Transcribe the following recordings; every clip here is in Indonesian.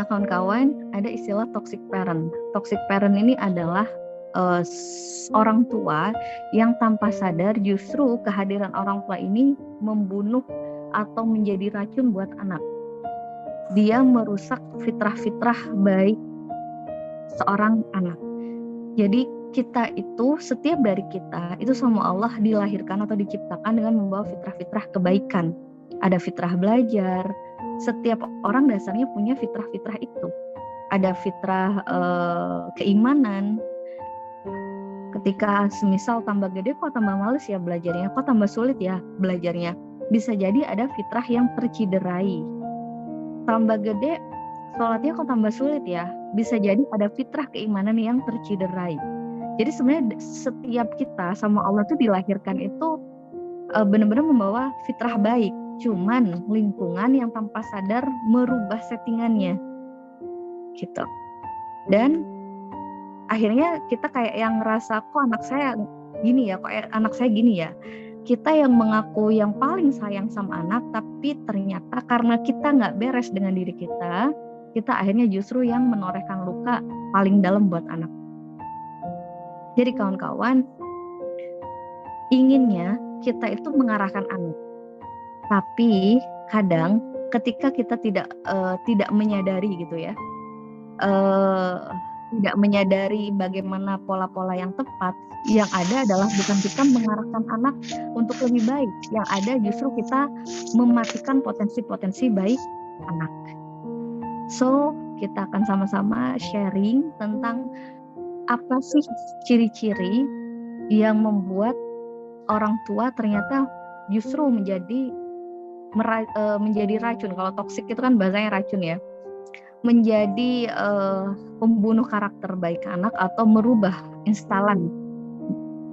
kawan-kawan, ada istilah toxic parent. Toxic parent ini adalah orang tua yang tanpa sadar justru kehadiran orang tua ini membunuh atau menjadi racun buat anak. Dia merusak fitrah-fitrah baik seorang anak. Jadi kita itu, setiap dari kita itu sama Allah dilahirkan atau diciptakan dengan membawa fitrah-fitrah kebaikan. Ada fitrah belajar. Setiap orang dasarnya punya fitrah-fitrah itu. Ada fitrah keimanan. Ketika semisal tambah gede kok tambah males ya belajarnya, kok tambah sulit ya belajarnya. Bisa jadi ada fitrah yang terciderai. Tambah gede sholatnya kok tambah sulit ya. Bisa jadi ada fitrah keimanan yang terciderai. Jadi sebenarnya setiap kita sama Allah tuh dilahirkan itu benar-benar membawa fitrah baik. Cuman lingkungan yang tanpa sadar merubah settingannya. Gitu. Dan akhirnya kita kayak yang ngerasa kok anak saya gini ya, kok anak saya gini ya. Kita yang mengaku yang paling sayang sama anak, tapi ternyata karena kita nggak beres dengan diri kita akhirnya justru yang menorehkan luka paling dalam buat anak. Jadi kawan-kawan, inginnya kita itu mengarahkan anak, tapi kadang ketika kita tidak menyadari gitu ya, tidak menyadari bagaimana pola-pola yang tepat, yang ada adalah bukan kita mengarahkan anak untuk lebih baik, yang ada justru kita mematikan potensi-potensi baik anak. So, kita akan sama-sama sharing tentang apa sih ciri-ciri yang membuat orang tua ternyata justru menjadi racun. Kalau toksik itu kan bahasanya racun ya. Menjadi pembunuh karakter baik anak atau merubah instalan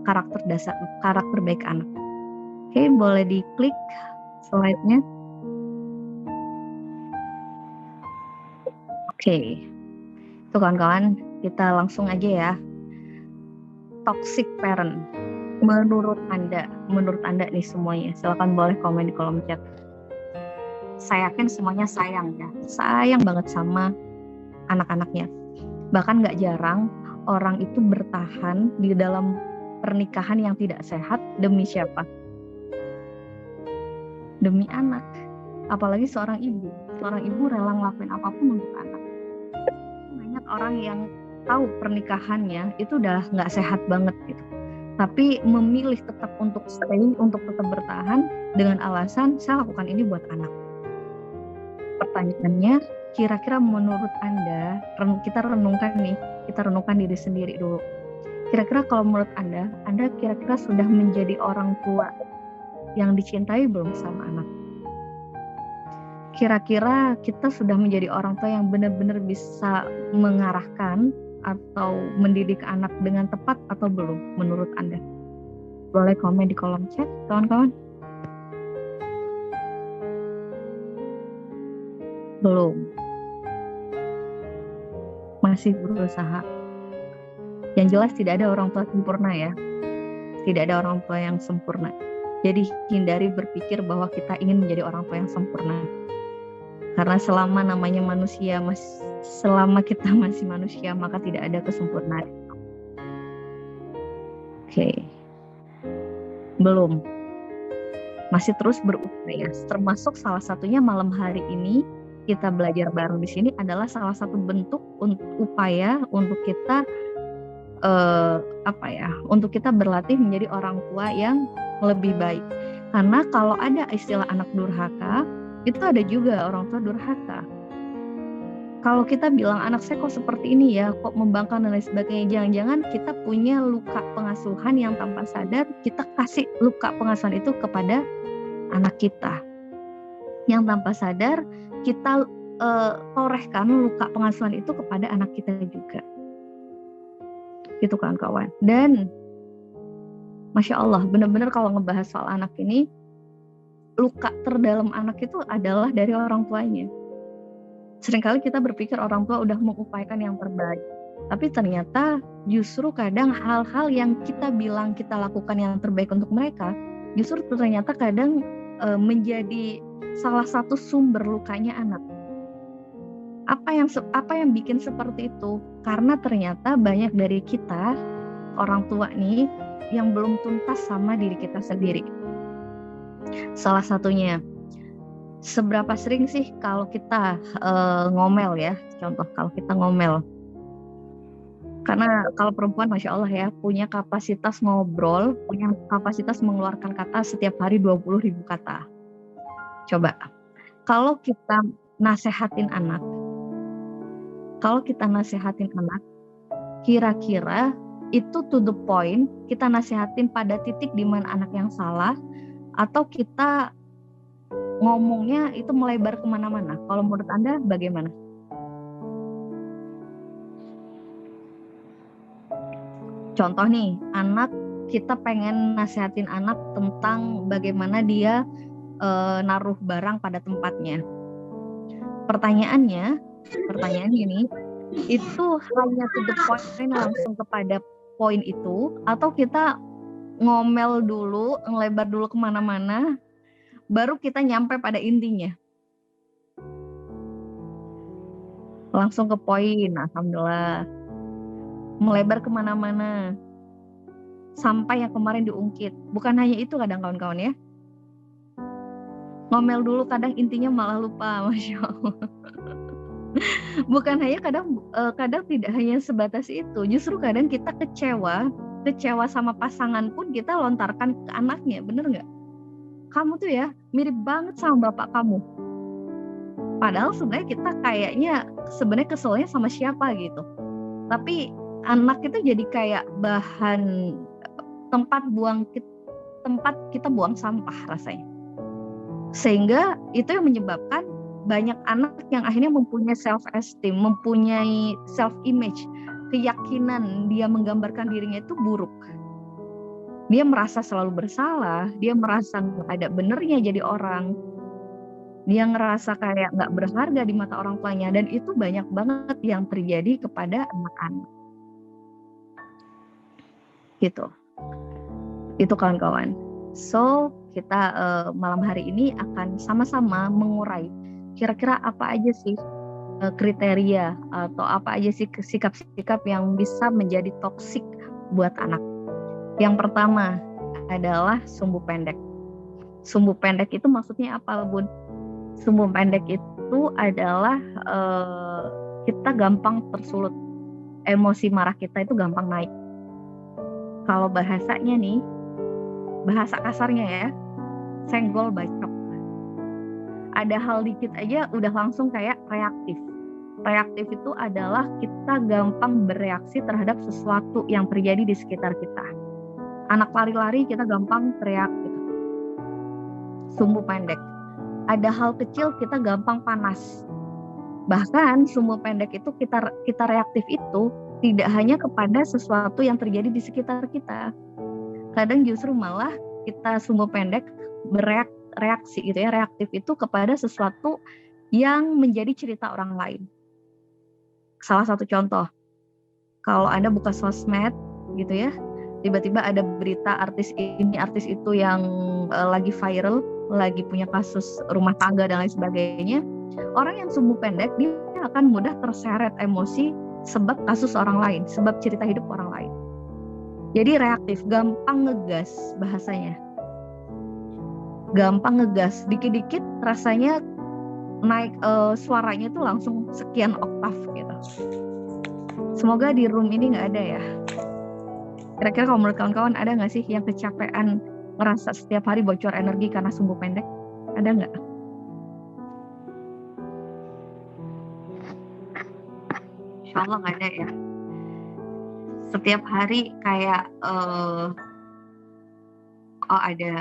karakter baik anak. Oke, boleh diklik slide-nya. Oke. Tuh kawan-kawan, kita langsung aja ya. Toxic parent. Menurut Anda nih semuanya, silakan boleh komen di kolom chat. Saya yakin semuanya sayang ya, sayang banget sama anak-anaknya. Bahkan gak jarang orang itu bertahan di dalam pernikahan yang tidak sehat demi siapa? Demi anak. Apalagi seorang ibu rela ngelakuin apapun untuk anak. Banyak orang yang tahu pernikahannya itu udah gak sehat banget gitu, tapi memilih tetap untuk stay, untuk tetap bertahan dengan alasan saya lakukan ini buat anak. Pertanyaannya, kira-kira menurut Anda, kita renungkan diri sendiri dulu. Kira-kira kalau menurut Anda kira-kira sudah menjadi orang tua yang dicintai belum sama anak? Kira-kira kita sudah menjadi orang tua yang benar-benar bisa mengarahkan atau mendidik anak dengan tepat atau belum menurut Anda? Boleh komen di kolom chat, kawan-kawan. Belum. Masih berusaha. Yang jelas tidak ada orang tua sempurna ya. Tidak ada orang tua yang sempurna. Jadi hindari berpikir bahwa kita ingin menjadi orang tua yang sempurna. Karena selama namanya manusia, selama kita masih manusia, maka tidak ada kesempurnaan. Oke. Belum. Masih terus berupaya. Termasuk salah satunya malam hari ini kita belajar bareng di sini adalah salah satu bentuk upaya untuk kita untuk kita berlatih menjadi orang tua yang lebih baik. Karena kalau ada istilah anak durhaka, itu ada juga orang tua durhaka. Kalau kita bilang anak saya kok seperti ini ya, kok membangkang dan lain sebagainya, jangan-jangan kita punya luka pengasuhan yang tanpa sadar kita kasih luka pengasuhan itu kepada anak kita. Yang tanpa sadar kita torehkan luka pengasuhan itu kepada anak kita juga. Gitu kawan-kawan. Dan Masya Allah, benar-benar kalau ngebahas soal anak ini, luka terdalam anak itu adalah dari orang tuanya. Seringkali kita berpikir orang tua udah mengupayakan yang terbaik, tapi ternyata justru kadang hal-hal yang kita bilang kita lakukan yang terbaik untuk mereka, justru ternyata kadang menjadi salah satu sumber lukanya anak. Apa yang bikin seperti itu? Karena ternyata banyak dari kita orang tua nih yang belum tuntas sama diri kita sendiri. Salah satunya, seberapa sering sih kalau kita ngomel ya? Contoh kalau kita ngomel. Karena kalau perempuan Masya Allah ya, punya kapasitas ngobrol, punya kapasitas mengeluarkan kata setiap hari 20.000 kata. Coba, kalau kita nasehatin anak, kira-kira itu to the point, kita nasehatin pada titik di mana anak yang salah, atau kita ngomongnya itu melebar kemana-mana? Kalau menurut Anda bagaimana? Contoh nih, kita pengen nasehatin anak tentang bagaimana dia naruh barang pada tempatnya. Pertanyaannya ini, itu hanya to the point langsung kepada poin itu, atau kita ngomel dulu, ngelebar dulu kemana-mana, baru kita nyampe pada intinya. Langsung ke poin, alhamdulillah. Melebar kemana-mana, sampai yang kemarin diungkit. Bukan hanya itu kadang kawan-kawan ya. Ngomel dulu kadang intinya malah lupa, Masya Allah. Bukan hanya kadang tidak hanya sebatas itu, justru kadang kita kecewa sama pasangan pun kita lontarkan ke anaknya, bener nggak? Kamu tuh ya mirip banget sama bapak kamu. Padahal sebenarnya kita kayaknya keselnya sama siapa gitu. Tapi anak itu jadi kayak bahan tempat kita buang sampah rasanya. Sehingga itu yang menyebabkan banyak anak yang akhirnya mempunyai self-esteem, mempunyai self-image, keyakinan dia menggambarkan dirinya itu buruk. Dia merasa selalu bersalah, dia merasa nggak ada benernya jadi orang, dia ngerasa kayak nggak berharga di mata orang tuanya, dan itu banyak banget yang terjadi kepada anak-anak. Gitu. Itu kawan-kawan. So, kita malam hari ini akan sama-sama mengurai kira-kira apa aja sih kriteria atau apa aja sih sikap-sikap yang bisa menjadi toksik buat anak. Yang pertama adalah sumbu pendek. Sumbu pendek itu maksudnya apa, Bun? Sumbu pendek itu adalah kita gampang tersulut. Emosi marah kita itu gampang naik. Kalau bahasanya nih, bahasa kasarnya ya, senggol bacok. Ada hal dikit aja udah langsung kayak reaktif. Reaktif itu adalah kita gampang bereaksi terhadap sesuatu yang terjadi di sekitar kita. Anak lari-lari kita gampang teriak gitu. Sumbu pendek. Ada hal kecil kita gampang panas. Bahkan sumbu pendek itu kita reaktif itu tidak hanya kepada sesuatu yang terjadi di sekitar kita. Kadang justru malah kita sumbu pendek reaksi gitu ya, reaktif itu kepada sesuatu yang menjadi cerita orang lain. Salah satu contoh, kalau Anda buka sosmed gitu ya, tiba-tiba ada berita artis ini artis itu yang lagi viral, lagi punya kasus rumah tangga dan lain sebagainya, orang yang sumbu pendek dia akan mudah terseret emosi sebab kasus orang lain, sebab cerita hidup orang lain. Jadi reaktif, gampang ngegas bahasanya. Gampang ngegas, dikit-dikit rasanya naik suaranya tuh langsung sekian oktav gitu. Semoga di room ini nggak ada ya. Kira-kira kalau menurut kawan-kawan ada nggak sih yang kecapean ngerasa setiap hari bocor energi karena sumbu pendek? Ada nggak? Insya Allah nggak ada ya. Setiap hari kayak ada,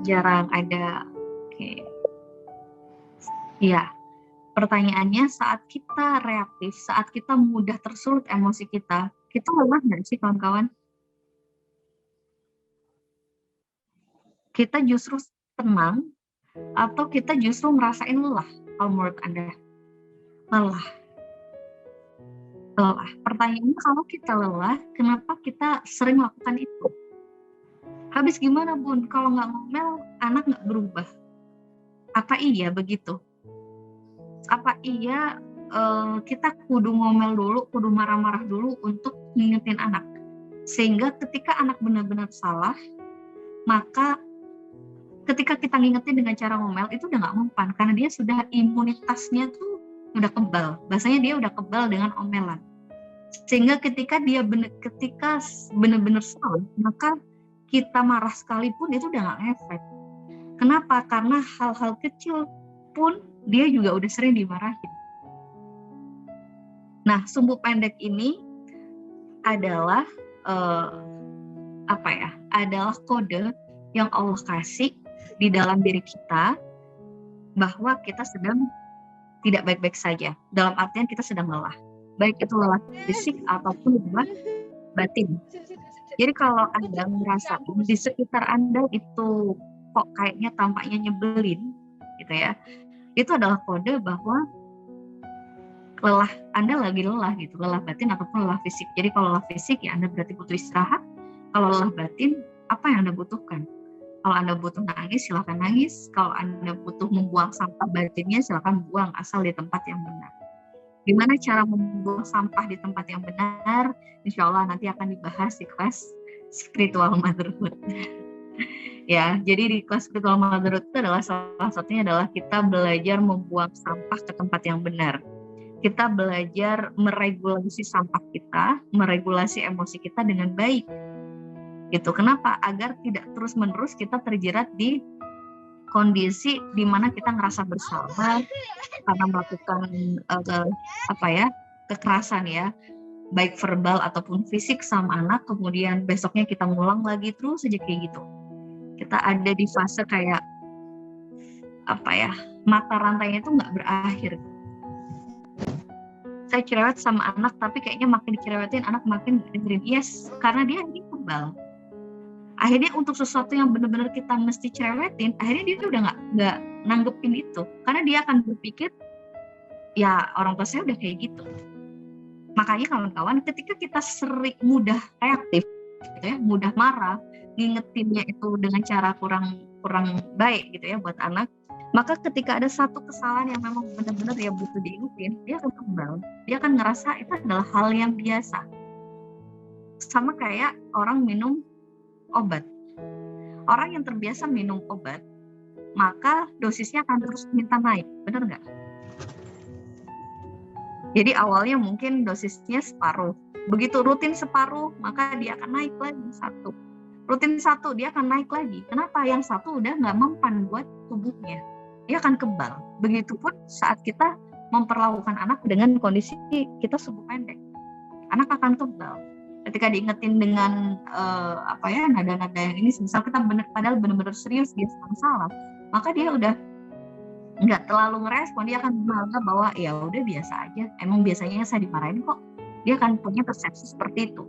jarang ada. Oke. Ya, pertanyaannya saat kita reaktif, saat kita mudah tersulut emosi kita lelah nggak sih kawan-kawan? Kita justru tenang atau kita justru ngerasain lelah kalau menurut Anda? Lelah. Pertanyaannya kalau kita lelah, kenapa kita sering melakukan itu? Habis gimana Bun? Kalau nggak ngomel, anak nggak berubah. Apa iya begitu? Apa iya kita kudu ngomel dulu, kudu marah-marah dulu untuk ngingetin anak? Sehingga ketika anak benar-benar salah, maka ketika kita ngingetin dengan cara ngomel itu udah nggak mempan, karena dia sudah imunitasnya tuh udah kebal. Bahasanya dia udah kebal dengan omelan. Sehingga ketika benar-benar salah, maka kita marah sekalipun itu udah nggak ngefek. Kenapa? Karena hal-hal kecil pun dia juga udah sering dimarahin. Nah, sumbu pendek ini adalah adalah kode yang Allah kasih di dalam diri kita bahwa kita sedang tidak baik-baik saja. Dalam artian kita sedang lelah. Baik itu lelah fisik ataupun lelah batin. Jadi kalau Anda merasa di sekitar Anda itu kok kayaknya tampaknya nyebelin gitu ya, itu adalah kode bahwa lelah Anda lagi lelah gitu, lelah batin ataupun lelah fisik. Jadi kalau lelah fisik ya Anda berarti butuh istirahat. Kalau lelah batin, apa yang Anda butuhkan? Kalau Anda butuh nangis, silakan nangis. Kalau Anda butuh membuang sampah batinnya, silakan buang asal di tempat yang benar. Gimana cara membuang sampah di tempat yang benar? Insya Allah nanti akan dibahas di kelas spiritual motherhood. Ya, jadi di kelas spiritual motherhood itu adalah salah satunya adalah kita belajar membuang sampah ke tempat yang benar. Kita belajar meregulasi sampah kita, meregulasi emosi kita dengan baik. Gitu. Kenapa? Agar tidak terus-menerus kita terjerat di kondisi di mana kita ngerasa bersalah karena melakukan kekerasan ya, baik verbal ataupun fisik sama anak, kemudian besoknya kita ngulang lagi terus saja kayak gitu. Kita ada di fase kayak mata rantainya itu nggak berakhir. Saya cerewet sama anak, tapi kayaknya makin dicerewetin anak makin dengerin. Yes, karena dia ini kebal. Akhirnya untuk sesuatu yang benar-benar kita mesti cerewetin, akhirnya dia udah nggak nanggepin itu, karena dia akan berpikir ya orang tua saya udah kayak gitu. Makanya kawan-kawan, ketika kita sering mudah reaktif, gitu ya, mudah marah, ngingetinnya itu dengan cara kurang baik gitu ya buat anak, maka ketika ada satu kesalahan yang memang benar-benar dia butuh diingetin, dia akan kebal, dia akan ngerasa itu adalah hal yang biasa. Sama kayak orang minum obat. Orang yang terbiasa minum obat, maka dosisnya akan terus minta naik, benar nggak? Jadi awalnya mungkin dosisnya separuh. Begitu rutin separuh, maka dia akan naik lagi satu. Rutin satu, dia akan naik lagi. Kenapa? Yang satu udah nggak mempan buat tubuhnya. Dia akan kebal. Begitupun saat kita memperlakukan anak dengan kondisi kita sumbu pendek. Anak akan kebal. Ketika diingetin dengan nada-nada yang ini, misal kita padahal benar-benar serius dia sedang salah, maka dia udah nggak terlalu ngerespon, dia akan menganggap bahwa ya udah biasa aja, emang biasanya saya dimarahin kok. Dia akan punya persepsi seperti itu,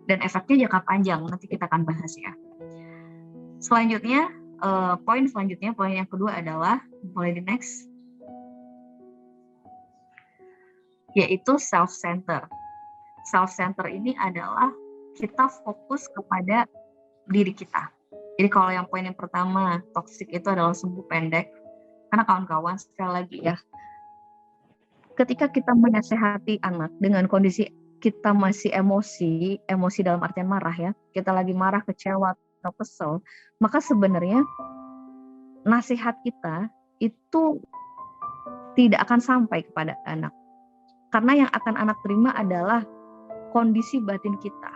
dan efeknya jangka panjang. Nanti kita akan bahas ya. Selanjutnya, poin yang kedua adalah, boleh di next, yaitu self-center. Self-center ini adalah kita fokus kepada diri kita. Jadi kalau yang poin yang pertama, toxic itu adalah sumbu pendek. Karena kawan-kawan, sekali lagi ya, ketika kita menasehati anak dengan kondisi kita masih emosi dalam artian marah ya, kita lagi marah, kecewa, atau kesel, maka sebenarnya nasihat kita itu tidak akan sampai kepada anak. Karena yang akan anak terima adalah kondisi batin kita.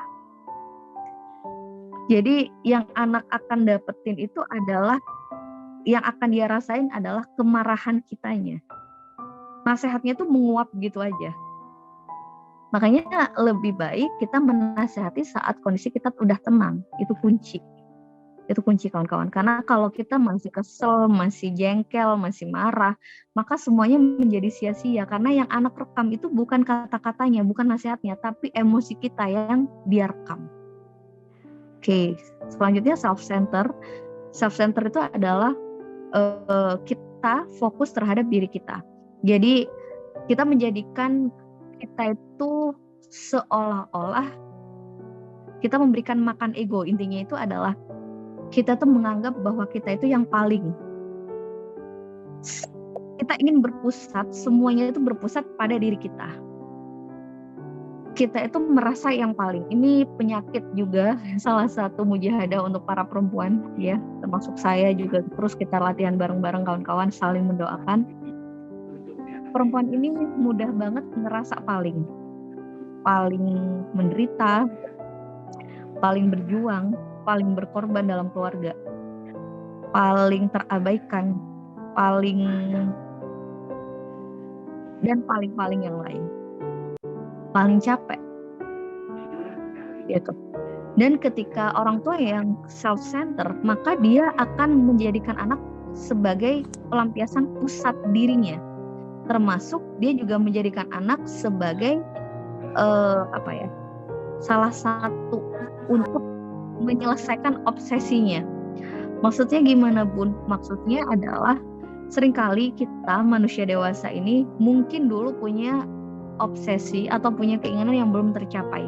Jadi yang anak akan dapetin itu adalah, yang akan dia rasain adalah kemarahan kitanya. Nasihatnya tuh menguap gitu aja. Makanya lebih baik kita menasihati saat kondisi kita udah tenang. Itu kunci. Itu kunci kawan-kawan. Karena kalau kita masih kesel, masih jengkel, masih marah, maka semuanya menjadi sia-sia. Karena yang anak rekam itu bukan kata-katanya, bukan nasihatnya, tapi emosi kita yang dia rekam. Oke, selanjutnya self-center. Self-center itu adalah kita fokus terhadap diri kita. Jadi kita menjadikan kita itu seolah-olah kita memberikan makan ego. Intinya itu adalah kita tuh menganggap bahwa kita itu yang paling. Kita ingin berpusat, semuanya itu berpusat pada diri kita. Kita itu merasa yang paling, ini penyakit juga, salah satu mujahadah untuk para perempuan ya, termasuk saya juga. Terus kita latihan bareng-bareng kawan-kawan, saling mendoakan. Perempuan ini mudah banget ngerasa paling menderita, paling berjuang, paling berkorban dalam keluarga, paling terabaikan, dan paling yang lain, paling capek gitu. Dan ketika orang tua yang self-center, maka dia akan menjadikan anak sebagai pelampiasan pusat dirinya, termasuk dia juga menjadikan anak sebagai salah satu untuk menyelesaikan obsesinya. Maksudnya gimana, Bun? Maksudnya adalah seringkali kita manusia dewasa ini mungkin dulu punya obsesi atau punya keinginan yang belum tercapai.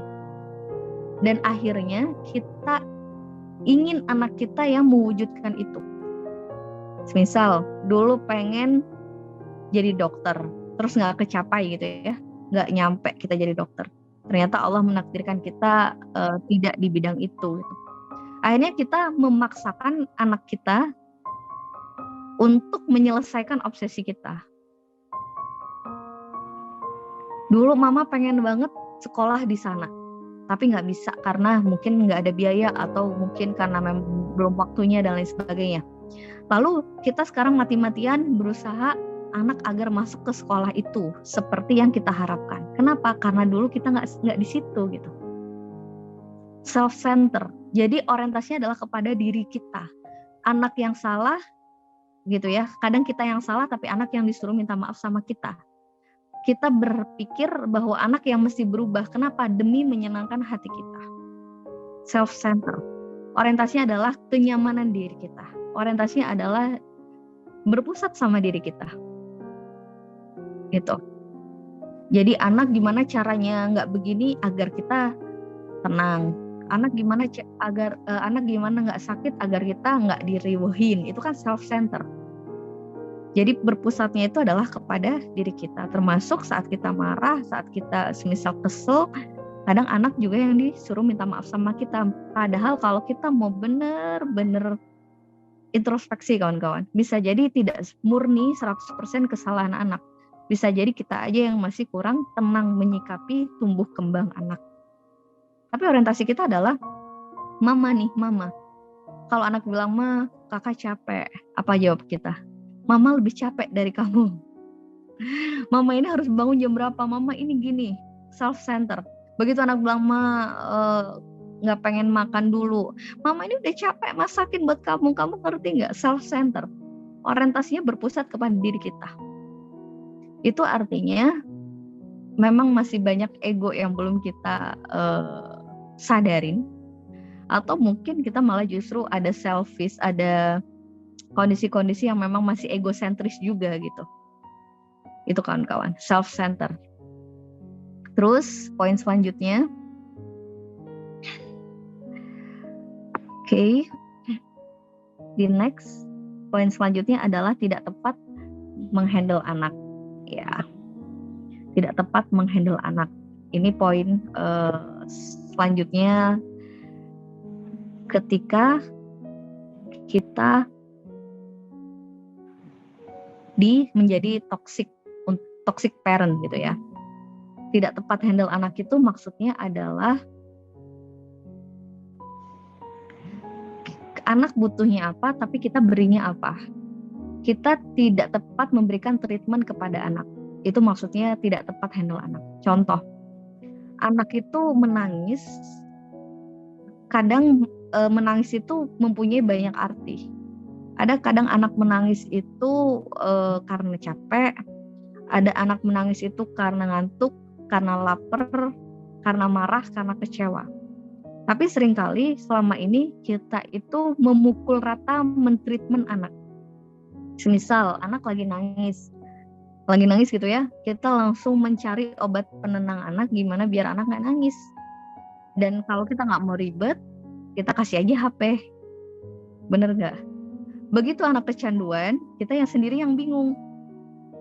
Dan akhirnya kita ingin anak kita yang mewujudkan itu. Misal dulu pengen jadi dokter, terus nggak kecapai gitu ya, nggak nyampe kita jadi dokter. Ternyata Allah menakdirkan kita tidak di bidang itu gitu. Akhirnya kita memaksakan anak kita untuk menyelesaikan obsesi kita. Dulu mama pengen banget sekolah di sana, tapi nggak bisa karena mungkin nggak ada biaya atau mungkin karena belum waktunya dan lain sebagainya. Lalu kita sekarang mati-matian berusaha anak agar masuk ke sekolah itu seperti yang kita harapkan. Kenapa? Karena dulu kita nggak di situ gitu. Self-center. Jadi orientasinya adalah kepada diri kita. Anak yang salah gitu ya. Kadang kita yang salah tapi anak yang disuruh minta maaf sama kita. Kita berpikir bahwa anak yang mesti berubah. Kenapa? Demi menyenangkan hati kita. Self-center. Orientasinya adalah kenyamanan diri kita. Orientasinya adalah berpusat sama diri kita. Gitu. Jadi anak gimana caranya nggak begini agar kita tenang. Anak gimana nggak sakit agar kita nggak diriuhin. Itu kan self-center. Jadi berpusatnya itu adalah kepada diri kita. Termasuk saat kita marah, saat kita semisal kesel, kadang anak juga yang disuruh minta maaf sama kita. Padahal kalau kita mau bener-bener introspeksi kawan-kawan, bisa jadi tidak murni 100% kesalahan anak. Bisa jadi kita aja yang masih kurang tenang menyikapi tumbuh kembang anak. Tapi orientasi kita adalah mama. Kalau anak bilang, "Ma, kakak capek." Apa jawab kita? Mama lebih capek dari kamu. Mama ini harus bangun jam berapa? Mama ini gini, self-center. Begitu anak bilang, "Ma, nggak pengen makan dulu." Mama ini udah capek masakin buat kamu. Kamu ngerti nggak? Self-center. Orientasinya berpusat kepada diri kita. Itu artinya memang masih banyak ego yang belum kita sadarin, atau mungkin kita malah justru ada selfish, ada kondisi-kondisi yang memang masih egosentris juga gitu. Itu kawan-kawan, self-center. Terus poin selanjutnya, the next poin selanjutnya adalah tidak tepat menghandle anak. Ya, tidak tepat menghandle anak. Ini poin selanjutnya ketika kita menjadi toxic parent gitu ya. Tidak tepat handle anak itu maksudnya adalah anak butuhnya apa tapi kita berinya apa. Kita tidak tepat memberikan treatment kepada anak. Itu maksudnya tidak tepat handle anak. Contoh, anak itu menangis, kadang menangis itu mempunyai banyak arti. Ada kadang anak menangis itu karena capek, ada anak menangis itu karena ngantuk, karena lapar, karena marah, karena kecewa. Tapi seringkali selama ini kita itu memukul rata mentreatment anak. Semisal anak lagi nangis gitu ya, kita langsung mencari obat penenang anak gimana biar anak nggak nangis. Dan kalau kita nggak mau ribet, kita kasih aja HP. Bener nggak? Begitu anak kecanduan, kita yang sendiri yang bingung.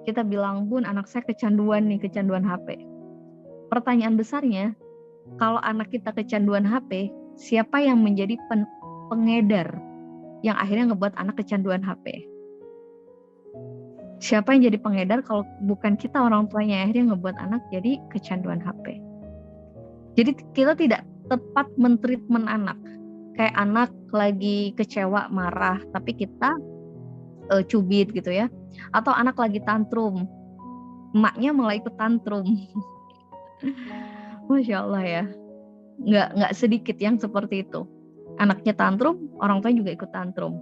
Kita bilang, "Bun, anak saya kecanduan nih, kecanduan HP." Pertanyaan besarnya, kalau anak kita kecanduan HP, siapa yang menjadi pengedar yang akhirnya ngebuat anak kecanduan HP? Siapa yang jadi pengedar kalau bukan kita orang tuanya, akhirnya ngebuat anak jadi kecanduan HP. Jadi kita tidak tepat mentreatment anak. Kayak anak lagi kecewa, marah, tapi kita cubit gitu ya. Atau anak lagi tantrum, emaknya malah ikut tantrum. Masya Allah ya, nggak sedikit yang seperti itu. Anaknya tantrum, orang tua juga ikut tantrum.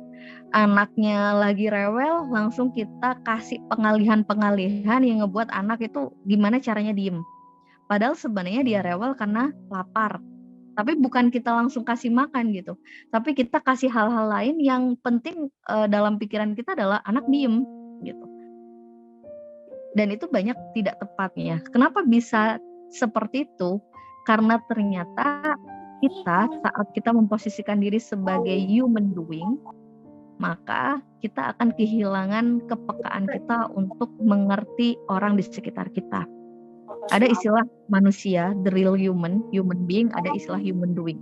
Anaknya lagi rewel, langsung kita kasih pengalihan-pengalihan yang ngebuat anak itu gimana caranya diem. Padahal sebenarnya dia rewel karena lapar. Tapi bukan kita langsung kasih makan gitu. Tapi kita kasih hal-hal lain yang penting dalam pikiran kita adalah anak diem gitu. Dan itu banyak tidak tepatnya. Kenapa bisa seperti itu? Karena ternyata kita saat kita memposisikan diri sebagai human doing, maka kita akan kehilangan kepekaan kita untuk mengerti orang di sekitar kita. Ada istilah manusia, the real human being, ada istilah human doing.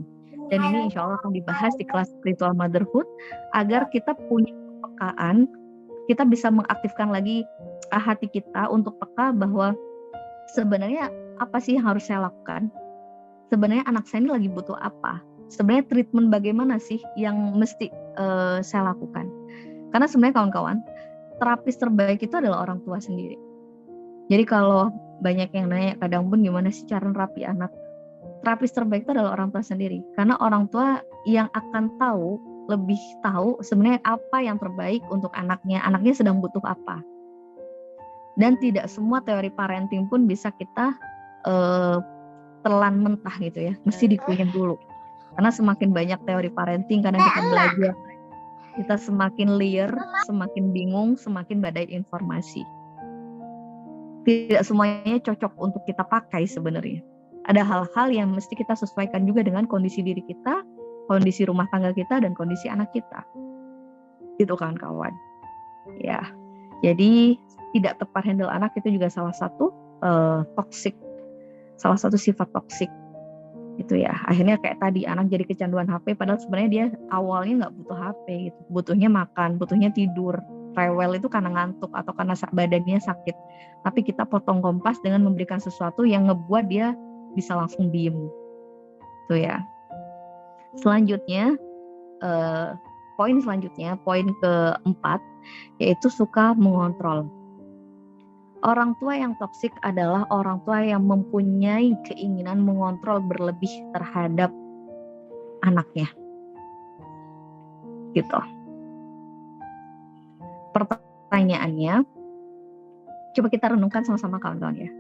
Dan ini insya Allah akan dibahas di kelas spiritual motherhood, agar kita punya kepekaan, kita bisa mengaktifkan lagi hati kita untuk peka bahwa sebenarnya apa sih yang harus saya lakukan? Sebenarnya anak saya ini lagi butuh apa? Sebenarnya treatment bagaimana sih yang mesti saya lakukan? Karena sebenarnya kawan-kawan, terapis terbaik itu adalah orang tua sendiri. Jadi kalau banyak yang nanya, kadang pun gimana sih cara nerapi anak? Terapis terbaik itu adalah orang tua sendiri. Karena orang tua yang akan lebih tahu sebenarnya apa yang terbaik untuk anaknya sedang butuh apa. Dan tidak semua teori parenting pun bisa kita telan mentah gitu ya, mesti dikunyah dulu. Karena semakin banyak teori parenting, kadang kita belajar, kita semakin liar, semakin bingung, semakin badai informasi. Tidak semuanya cocok untuk kita pakai sebenarnya. Ada hal-hal yang mesti kita sesuaikan juga dengan kondisi diri kita, kondisi rumah tangga kita, dan kondisi anak kita. Itu kawan-kawan. Ya, jadi tidak tepat handle anak itu juga salah satu toxic, salah satu sifat toksik itu ya. Akhirnya kayak tadi, anak jadi kecanduan HP padahal sebenarnya dia awalnya nggak butuh HP gitu. Butuhnya makan, butuhnya tidur. Rewel itu karena ngantuk atau karena badannya sakit. Tapi kita potong kompas dengan memberikan sesuatu yang ngebuat dia bisa langsung diem. Itu ya. Selanjutnya poin keempat, yaitu suka mengontrol. Orang tua yang toksik adalah orang tua yang mempunyai keinginan mengontrol berlebih terhadap anaknya. Gitu. Pertanyaannya, coba kita renungkan sama-sama kawan-kawan ya.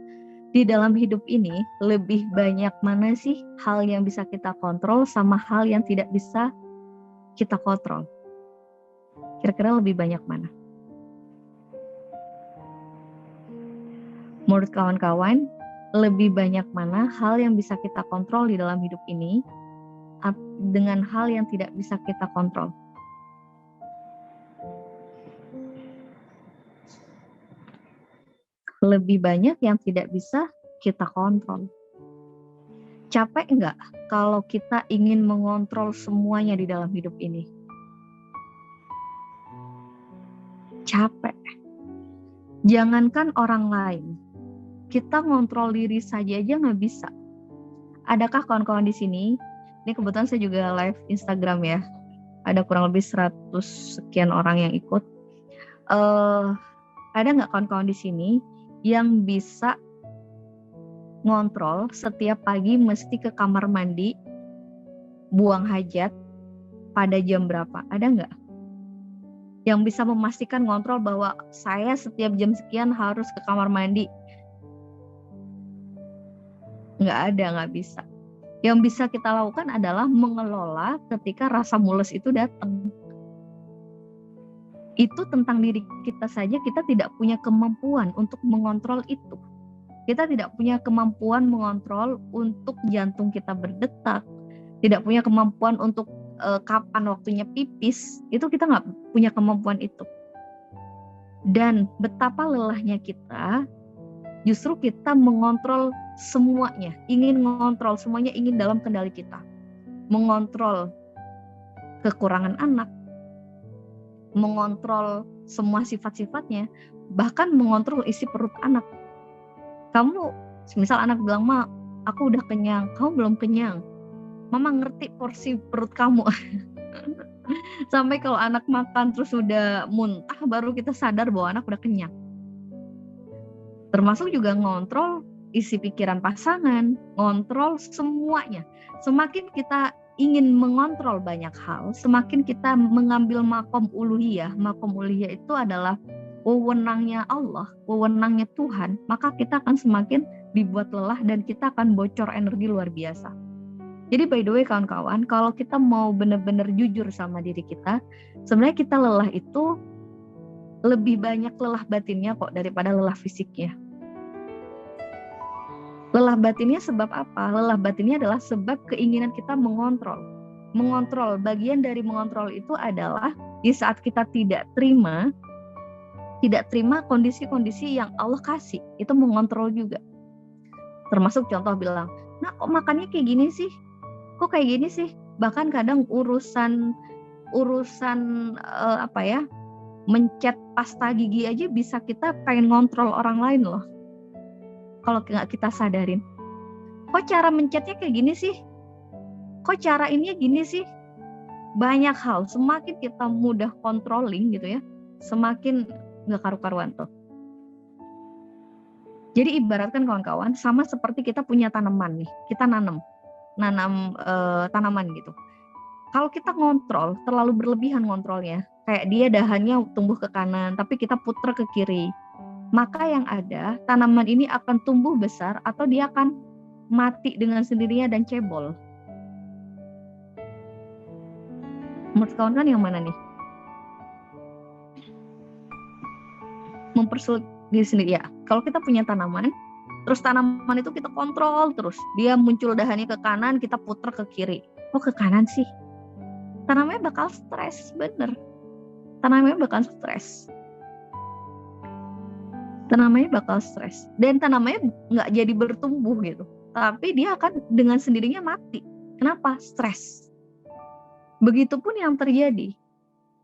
Di dalam hidup ini, lebih banyak mana sih hal yang bisa kita kontrol sama hal yang tidak bisa kita kontrol? Kira-kira lebih banyak mana? Menurut kawan-kawan, lebih banyak mana hal yang bisa kita kontrol di dalam hidup ini dengan hal yang tidak bisa kita kontrol? Lebih banyak yang tidak bisa kita kontrol. Capek nggak kalau kita ingin mengontrol semuanya di dalam hidup ini? Capek. Jangankan orang lain, kita ngontrol diri saja aja nggak bisa. Adakah kawan-kawan di sini? Ini kebetulan saya juga live Instagram ya. Ada kurang lebih 100 sekian orang yang ikut. Ada nggak kawan-kawan di sini yang bisa ngontrol setiap pagi mesti ke kamar mandi, buang hajat pada jam berapa? Ada nggak? Yang bisa memastikan ngontrol bahwa saya setiap jam sekian harus ke kamar mandi? Nggak ada, nggak bisa. Yang bisa kita lakukan adalah mengelola ketika rasa mules itu datang. Itu tentang diri kita saja, kita tidak punya kemampuan untuk mengontrol itu. Kita tidak punya kemampuan mengontrol untuk jantung kita berdetak, tidak punya kemampuan untuk kapan waktunya pipis, itu kita nggak punya kemampuan itu. Dan betapa lelahnya kita, justru kita mengontrol semuanya, ingin mengontrol semuanya, ingin dalam kendali kita. Mengontrol kekurangan anak, mengontrol semua sifat-sifatnya, bahkan mengontrol isi perut anak. Kamu, misal anak bilang, "Ma, aku udah kenyang," kamu belum kenyang. Mama ngerti porsi perut kamu. Sampai kalau anak makan terus udah muntah, baru kita sadar bahwa anak udah kenyang. Termasuk juga ngontrol isi pikiran pasangan, ngontrol semuanya. Semakin kita ingin mengontrol banyak hal, semakin kita mengambil makom uluhiyah. Makom uluhiyah itu adalah wewenangnya Allah, wewenangnya Tuhan, maka kita akan semakin dibuat lelah dan kita akan bocor energi luar biasa. Jadi by the way kawan-kawan, kalau kita mau benar-benar jujur sama diri kita, sebenarnya kita lelah itu lebih banyak lelah batinnya kok daripada lelah fisiknya. Lelah batinnya sebab apa? Lelah batinnya adalah sebab keinginan kita mengontrol. Mengontrol, bagian dari mengontrol itu adalah di saat kita tidak terima kondisi-kondisi yang Allah kasih, itu mengontrol juga. Termasuk contoh bilang, "Nah kok makannya kayak gini sih? Kok kayak gini sih?" Bahkan kadang urusan mencet pasta gigi aja bisa kita pengen ngontrol orang lain loh. Kalau nggak kita sadarin, kok cara mencetnya kayak gini sih? Kok cara ininya gini sih? Banyak hal, semakin kita mudah controlling gitu ya, semakin nggak karu-karuan tuh. Jadi ibaratkan kawan-kawan, sama seperti kita punya tanaman nih, kita nanam tanaman gitu. Kalau kita ngontrol, terlalu berlebihan ngontrolnya, kayak dia dahannya tumbuh ke kanan, tapi kita puter ke kiri, maka yang ada tanaman ini akan tumbuh besar atau dia akan mati dengan sendirinya dan cebol. Menurut kawan-kawan yang mana nih? Mempersulit diri sendiri ya. Kalau kita punya tanaman, terus tanaman itu kita kontrol terus, dia muncul dahannya ke kanan, kita puter ke kiri. Kok ke kanan sih? Tanamannya bakal stres, bener. Tanamannya bakal stres. Tanamannya bakal stres. Dan tanamannya nggak jadi bertumbuh gitu. Tapi dia akan dengan sendirinya mati. Kenapa? Stres. Begitupun yang terjadi.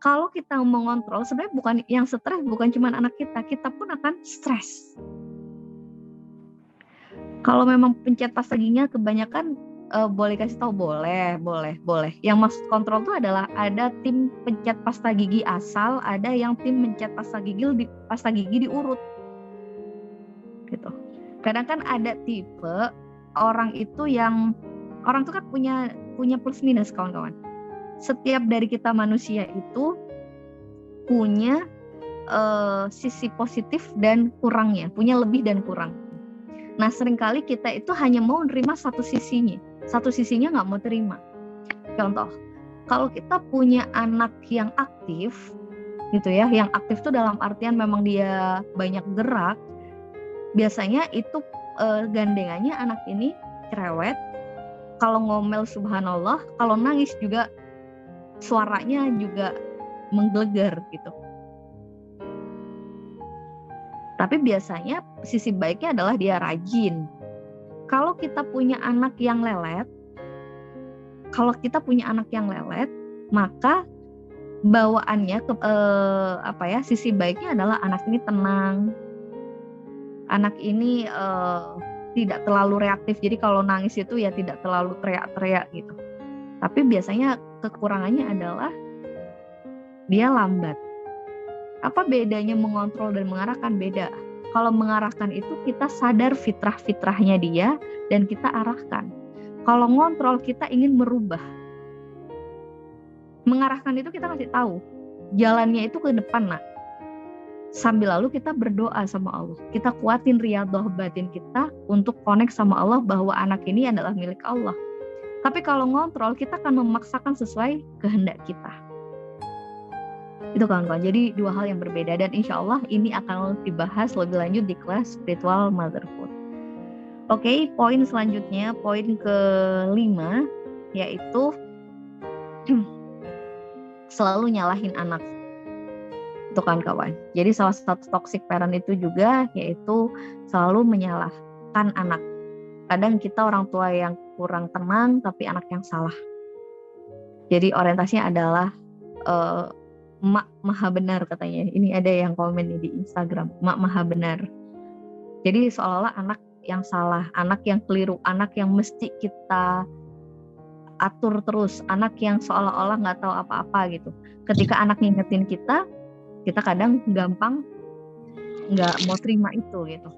Kalau kita mengontrol, sebenarnya bukan yang stres, bukan cuma anak kita pun akan stres. Kalau memang pencet pasta giginya kebanyakan, boleh kasih tahu, boleh. Yang maksud kontrol itu adalah ada tim pencet pasta gigi asal, ada yang tim pencet pasta gigi diurut. Gitu. Kadang kan ada tipe orang itu kan punya plus minus kawan-kawan. Setiap dari kita manusia itu punya sisi positif dan kurangnya, punya lebih dan kurang. Nah seringkali kita itu hanya mau nerima satu sisinya nggak mau terima. Contoh, kalau kita punya anak yang aktif gitu ya, yang aktif itu dalam artian memang dia banyak gerak, biasanya itu gandengannya anak ini cerewet, kalau ngomel subhanallah, kalau nangis juga suaranya juga menggelegar gitu. Tapi biasanya sisi baiknya adalah dia rajin. Kalau kita punya anak yang lelet, maka bawaannya sisi baiknya adalah anak ini tenang. Anak ini tidak terlalu reaktif. Jadi kalau nangis itu ya tidak terlalu teriak-teriak gitu. Tapi biasanya kekurangannya adalah dia lambat. Apa bedanya mengontrol dan mengarahkan? Beda. Kalau mengarahkan itu kita sadar fitrah-fitrahnya dia dan kita arahkan. Kalau ngontrol kita ingin merubah. Mengarahkan itu kita kasih tahu jalannya itu ke depan nak. Sambil lalu kita berdoa sama Allah. Kita kuatin riyadhah batin kita untuk connect sama Allah bahwa anak ini adalah milik Allah. Tapi kalau ngontrol kita akan memaksakan sesuai kehendak kita. Itu kawan-kawan. Jadi dua hal yang berbeda dan insya Allah ini akan dibahas lebih lanjut di kelas spiritual motherhood. Oke, poin selanjutnya, poin ke-5 yaitu selalu nyalahin anak. Itu kan kawan. Jadi salah satu toxic parent itu juga yaitu selalu menyalahkan anak. Kadang kita orang tua yang kurang tenang tapi anak yang salah. Jadi orientasinya adalah emak maha benar katanya. Ini ada yang komen nih di Instagram, emak maha benar. Jadi seolah-olah anak yang salah, anak yang keliru, anak yang mesti kita atur terus, anak yang seolah-olah nggak tahu apa-apa gitu. Ketika anak ngingetin kita kadang gampang nggak mau terima itu gitu.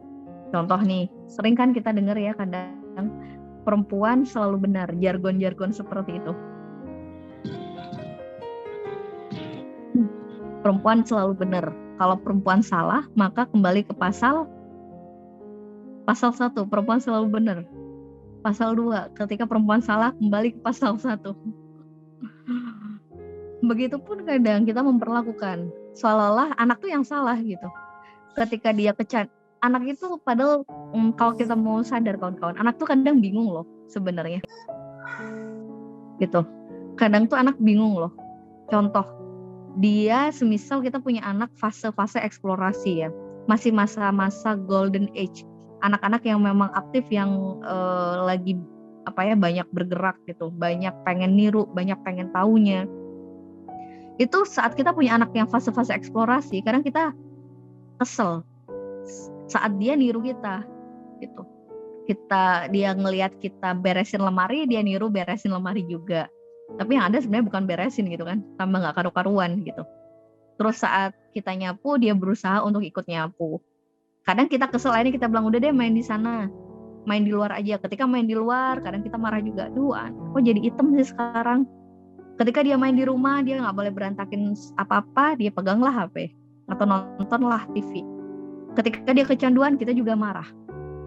Contoh nih, sering kan kita dengar ya kadang perempuan selalu benar, jargon-jargon seperti itu. Perempuan selalu benar. Kalau perempuan salah, maka kembali ke pasal 1, perempuan selalu benar. Pasal 2, ketika perempuan salah, kembali ke pasal 1. Begitupun kadang kita memperlakukan seolah-olah anak tuh yang salah gitu. Ketika dia anak itu padahal kalau kita mau sadar kawan-kawan, anak tuh kadang bingung loh sebenarnya. Gitu. Kadang tuh anak bingung loh. Contoh, dia semisal kita punya anak fase-fase eksplorasi ya, masih masa-masa golden age, anak-anak yang memang aktif, yang lagi banyak bergerak gitu, banyak pengen niru, banyak pengen taunya. Itu saat kita punya anak yang fase-fase eksplorasi, kadang kita kesel saat dia niru kita gitu. Dia ngelihat kita beresin lemari, dia niru beresin lemari juga. Tapi yang ada sebenarnya bukan beresin gitu kan, tambah nggak karu-karuan gitu. Terus saat kita nyapu, dia berusaha untuk ikut nyapu. Kadang kita kesel, ini kita bilang udah deh main di sana, main di luar aja. Ketika main di luar, kadang kita marah juga, kok jadi hitam sih sekarang. Ketika dia main di rumah, dia nggak boleh berantakin apa-apa, dia peganglah HP atau nontonlah TV. Ketika dia kecanduan, kita juga marah.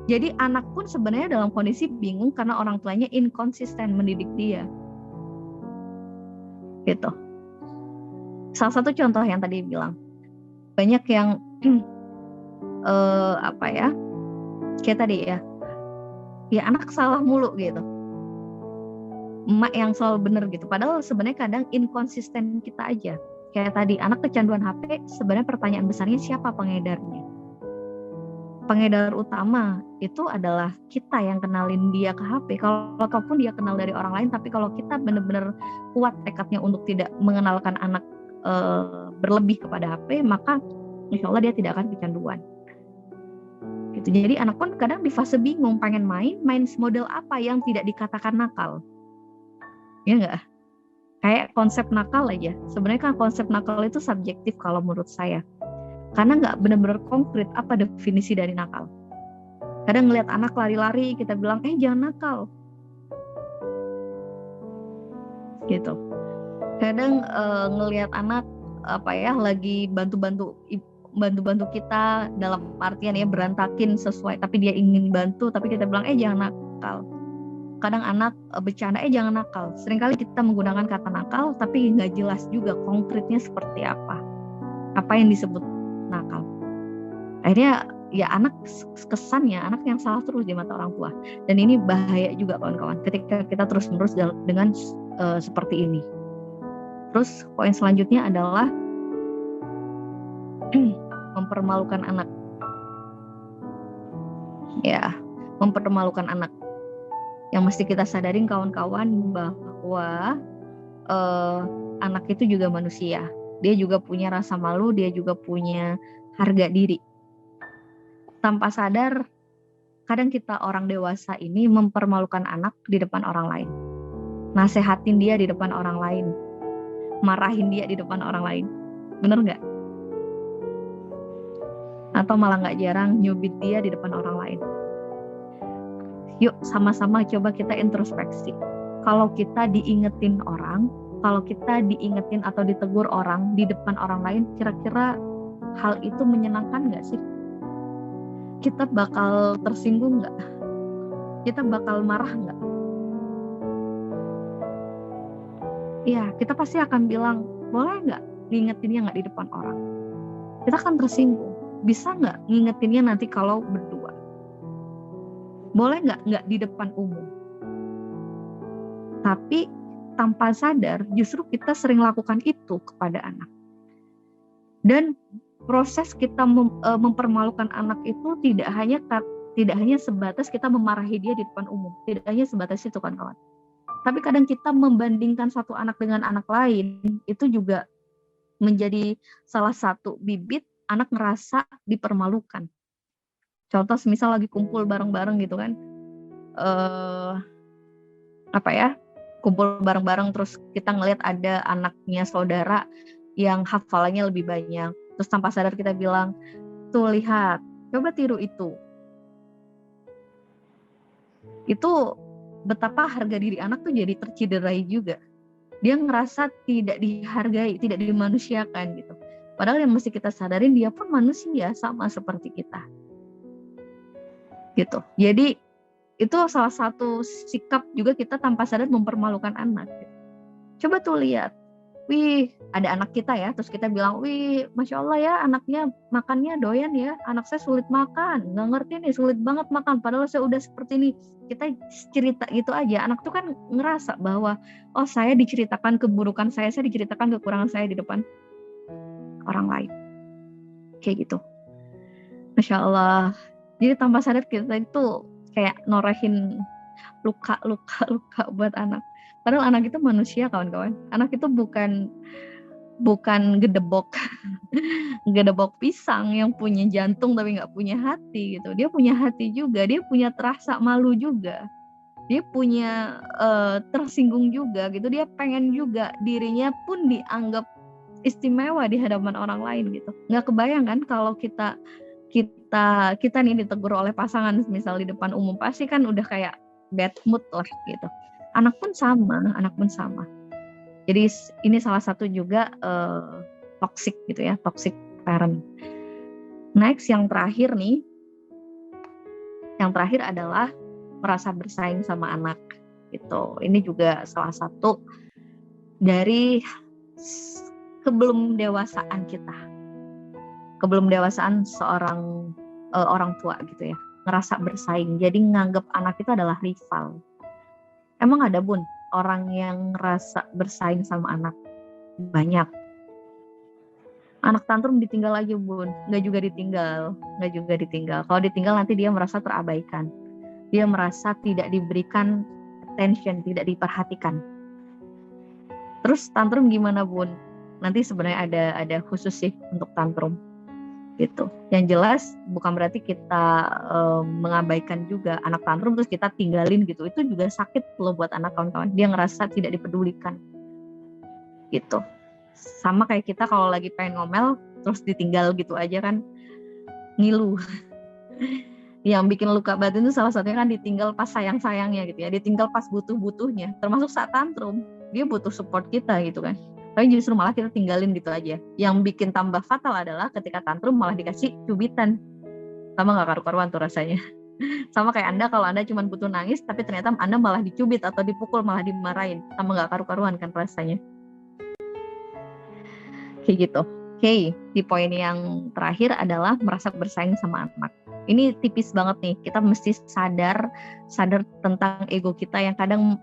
Jadi anak pun sebenarnya dalam kondisi bingung karena orang tuanya inkonsisten mendidik dia. Gitu. Salah satu contoh yang tadi bilang, banyak yang kayak tadi ya anak salah mulu gitu, emak yang selalu bener gitu. Padahal sebenarnya kadang inkonsisten kita aja. Kayak tadi anak kecanduan HP, sebenarnya pertanyaan besarnya siapa pengedarnya? Pengedar utama itu adalah kita yang kenalin dia ke HP. Kalau ataupun dia kenal dari orang lain, tapi kalau kita benar-benar kuat tekadnya untuk tidak mengenalkan anak berlebih kepada HP, maka insya Allah dia tidak akan kecanduan. Gitu. Jadi anak pun kadang di fase bingung, pengen main model apa yang tidak dikatakan nakal, ya nggak? Kayak konsep nakal aja. Sebenarnya kan konsep nakal itu subjektif kalau menurut saya. Karena nggak benar-benar konkret apa definisi dari nakal. Kadang ngelihat anak lari-lari, kita bilang, jangan nakal. Gitu. Kadang ngelihat anak lagi bantu-bantu kita, dalam artian ya berantakin sesuai, tapi dia ingin bantu, tapi kita bilang, jangan nakal. Kadang anak bercanda, jangan nakal. Seringkali kita menggunakan kata nakal, tapi nggak jelas juga konkretnya seperti apa yang disebut nakal. Akhirnya ya anak kesannya anak yang salah terus di mata orang tua, dan ini bahaya juga kawan-kawan ketika kita terus-menerus dengan seperti ini. Terus poin selanjutnya adalah mempermalukan anak. Ya, mempermalukan anak. Yang mesti kita sadarin kawan-kawan bahwa anak itu juga manusia. Dia juga punya rasa malu, dia juga punya harga diri. Tanpa sadar, kadang kita orang dewasa ini mempermalukan anak di depan orang lain. Nasehatin dia di depan orang lain. Marahin dia di depan orang lain. Bener nggak? Atau malah nggak jarang nyubit dia di depan orang lain. Yuk sama-sama coba kita introspeksi. Kalau kita diingetin orang, kalau kita diingetin atau ditegur orang di depan orang lain, kira-kira hal itu menyenangkan nggak sih? Kita bakal tersinggung nggak? Kita bakal marah nggak? Iya, kita pasti akan bilang, boleh nggak ngingetinnya nggak di depan orang? Kita akan tersinggung. Bisa nggak ngingetinnya nanti kalau berdua? Boleh nggak di depan umum? Tapi tanpa sadar justru kita sering lakukan itu kepada anak. Dan proses kita mempermalukan anak itu tidak hanya sebatas kita memarahi dia di depan umum, tidak hanya sebatas itu kan kawan. Tapi kadang kita membandingkan satu anak dengan anak lain, itu juga menjadi salah satu bibit anak ngerasa dipermalukan. Contoh misal lagi kumpul bareng-bareng gitu kan, kumpul bareng-bareng terus kita ngelihat ada anaknya saudara yang hafalannya lebih banyak, terus tanpa sadar kita bilang, tuh lihat, coba tiru itu betapa harga diri anak tuh jadi terciderai juga. Dia ngerasa tidak dihargai, tidak dimanusiakan gitu. Padahal yang mesti kita sadarin dia pun manusia sama seperti kita. Gitu. Jadi itu salah satu sikap juga kita tanpa sadar mempermalukan anak. Gitu. Coba tuh lihat, wih ada anak kita ya, terus kita bilang, wih Masya Allah ya anaknya makannya doyan ya, anak saya sulit makan, nggak ngerti nih sulit banget makan, padahal saya udah seperti ini. Kita cerita gitu aja, anak tuh kan ngerasa bahwa oh saya diceritakan keburukan saya diceritakan kekurangan saya di depan orang lain. Kayak gitu. Masya Allah. Jadi tanpa sadar kita itu kayak norehin luka buat anak. Padahal anak itu manusia kawan-kawan. Anak itu bukan gedebok pisang yang punya jantung tapi nggak punya hati gitu. Dia punya hati juga, dia punya rasa malu juga, dia punya tersinggung juga gitu. Dia pengen juga dirinya pun dianggap istimewa di hadapan orang lain gitu. Nggak kebayang kan kalau kita nih ditegur oleh pasangan misal di depan umum, pasti kan udah kayak bad mood lah gitu. Anak pun sama. Jadi ini salah satu juga toxic gitu ya, toxic parent. Next yang terakhir adalah merasa bersaing sama anak gitu. Ini juga salah satu dari kebelum dewasaan kita, kebelum dewasaan seorang orang tua gitu ya, ngerasa bersaing. Jadi nganggap anak itu adalah rival. Emang ada Bun orang yang ngerasa bersaing sama anak? Banyak. Anak tantrum ditinggal aja Bun, nggak juga ditinggal. Kalau ditinggal nanti dia merasa terabaikan, dia merasa tidak diberikan attention, tidak diperhatikan. Terus tantrum gimana Bun? Nanti sebenarnya ada khusus sih untuk tantrum gitu. Yang jelas bukan berarti kita mengabaikan juga anak tantrum terus kita tinggalin gitu. Itu juga sakit loh buat anak kawan-kawan. Dia ngerasa tidak dipedulikan gitu. Sama kayak kita kalau lagi pengen ngomel terus ditinggal gitu aja kan ngilu. Yang bikin luka batin itu salah satunya kan ditinggal pas sayang-sayangnya gitu ya. Ditinggal pas butuh-butuhnya. Termasuk saat tantrum. Dia butuh support kita gitu kan. Tapi justru malah kita tinggalin gitu aja. Yang bikin tambah fatal adalah ketika tantrum malah dikasih cubitan. Sama gak karu-karuan tuh rasanya. Sama kayak Anda kalau Anda cuma butuh nangis, tapi ternyata Anda malah dicubit atau dipukul, malah dimarahin. Sama gak karu-karuan kan rasanya. Kayak gitu. Oke, di poin yang terakhir adalah merasa bersaing sama anak. Ini tipis banget nih. Kita mesti sadar tentang ego kita yang kadang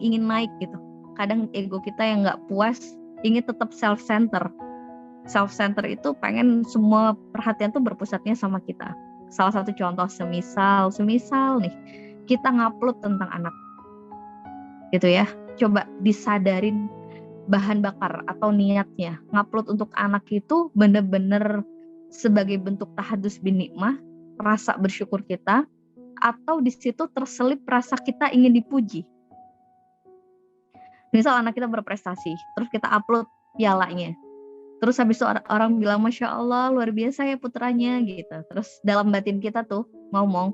ingin naik gitu. Kadang ego kita yang nggak puas ingin tetap self-center itu pengen semua perhatian tuh berpusatnya sama kita. Salah satu contoh semisal nih kita ngupload tentang anak gitu ya, coba disadarin bahan bakar atau niatnya ngupload untuk anak itu bener-bener sebagai bentuk tahadus bin nikmah, rasa bersyukur kita, atau di situ terselip rasa kita ingin dipuji. Misal anak kita berprestasi, terus kita upload pialanya. Terus habis itu orang bilang, Masya Allah, luar biasa ya putranya gitu. Terus dalam batin kita tuh ngomong,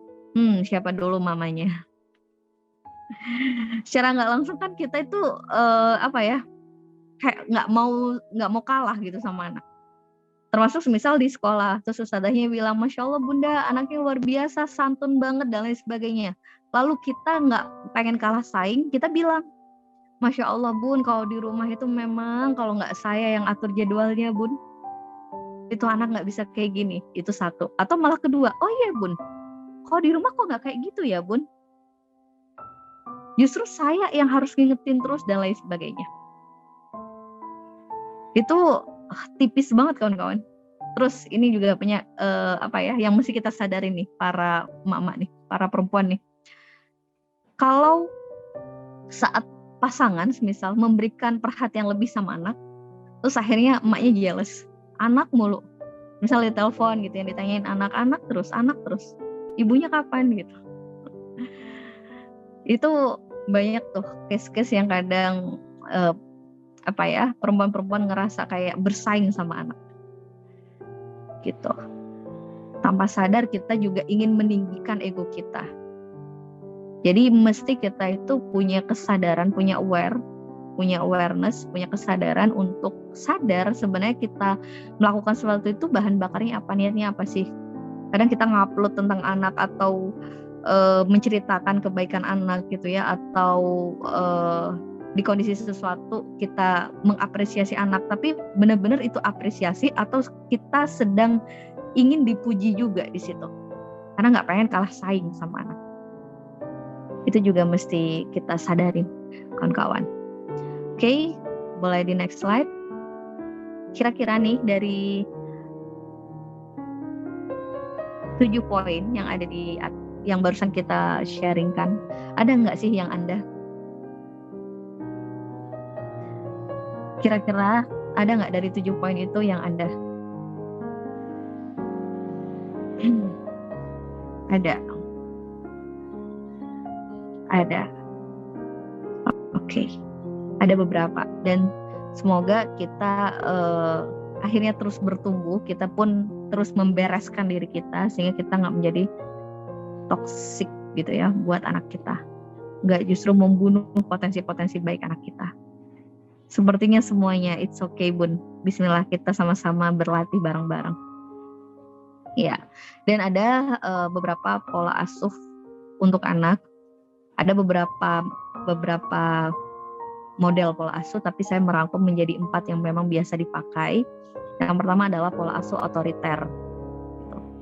siapa dulu mamanya? Secara nggak langsung kan kita itu kayak nggak mau kalah gitu sama anak. Termasuk misal di sekolah, terus ustadzahnya bilang, Masya Allah bunda, anaknya luar biasa, santun banget dan lain sebagainya. Lalu kita nggak pengen kalah saing, kita bilang, Masya Allah bun, kalau di rumah itu memang kalau nggak saya yang atur jadwalnya bun, itu anak nggak bisa kayak gini. Itu satu. Atau malah kedua, oh iya bun, kalau di rumah kok nggak kayak gitu ya bun? Justru saya yang harus ngingetin terus dan lain sebagainya. Itu tipis banget kawan-kawan. Terus ini juga punya yang mesti kita sadari nih para emak-emak nih, para perempuan nih. Kalau saat pasangan misal memberikan perhatian lebih sama anak, terus akhirnya emaknya jealous, anak mulu. Misalnya telepon gitu yang ditanyain anak terus, ibunya kapan gitu. Itu banyak tuh case-case yang kadang perempuan-perempuan ngerasa kayak bersaing sama anak gitu. Tanpa sadar kita juga ingin meninggikan ego kita. Jadi mesti kita itu punya kesadaran, punya awareness, punya kesadaran untuk sadar sebenarnya kita melakukan sesuatu itu bahan bakarnya apa, niatnya apa sih. Kadang kita ngupload tentang anak atau menceritakan kebaikan anak gitu ya, atau di kondisi sesuatu kita mengapresiasi anak, tapi benar-benar itu apresiasi atau kita sedang ingin dipuji juga di situ karena nggak pengen kalah saing sama anak. Itu juga mesti kita sadarin kawan-kawan. Oke, boleh di next slide. Kira-kira nih dari 7 poin yang ada di yang barusan kita sharingkan, ada nggak sih yang Anda kira-kira ada nggak dari 7 poin itu yang Anda ada Oke. Ada beberapa dan semoga kita akhirnya terus bertumbuh, kita pun terus membereskan diri kita sehingga kita nggak menjadi toksik gitu ya buat anak kita, nggak justru membunuh potensi-potensi baik anak kita. Sepertinya semuanya it's okay Bun, bismillah kita sama-sama berlatih bareng-bareng ya. Dan ada beberapa pola asuh untuk anak, ada beberapa model pola asuh, tapi saya merangkum menjadi 4 yang memang biasa dipakai. Yang pertama adalah pola asuh otoriter.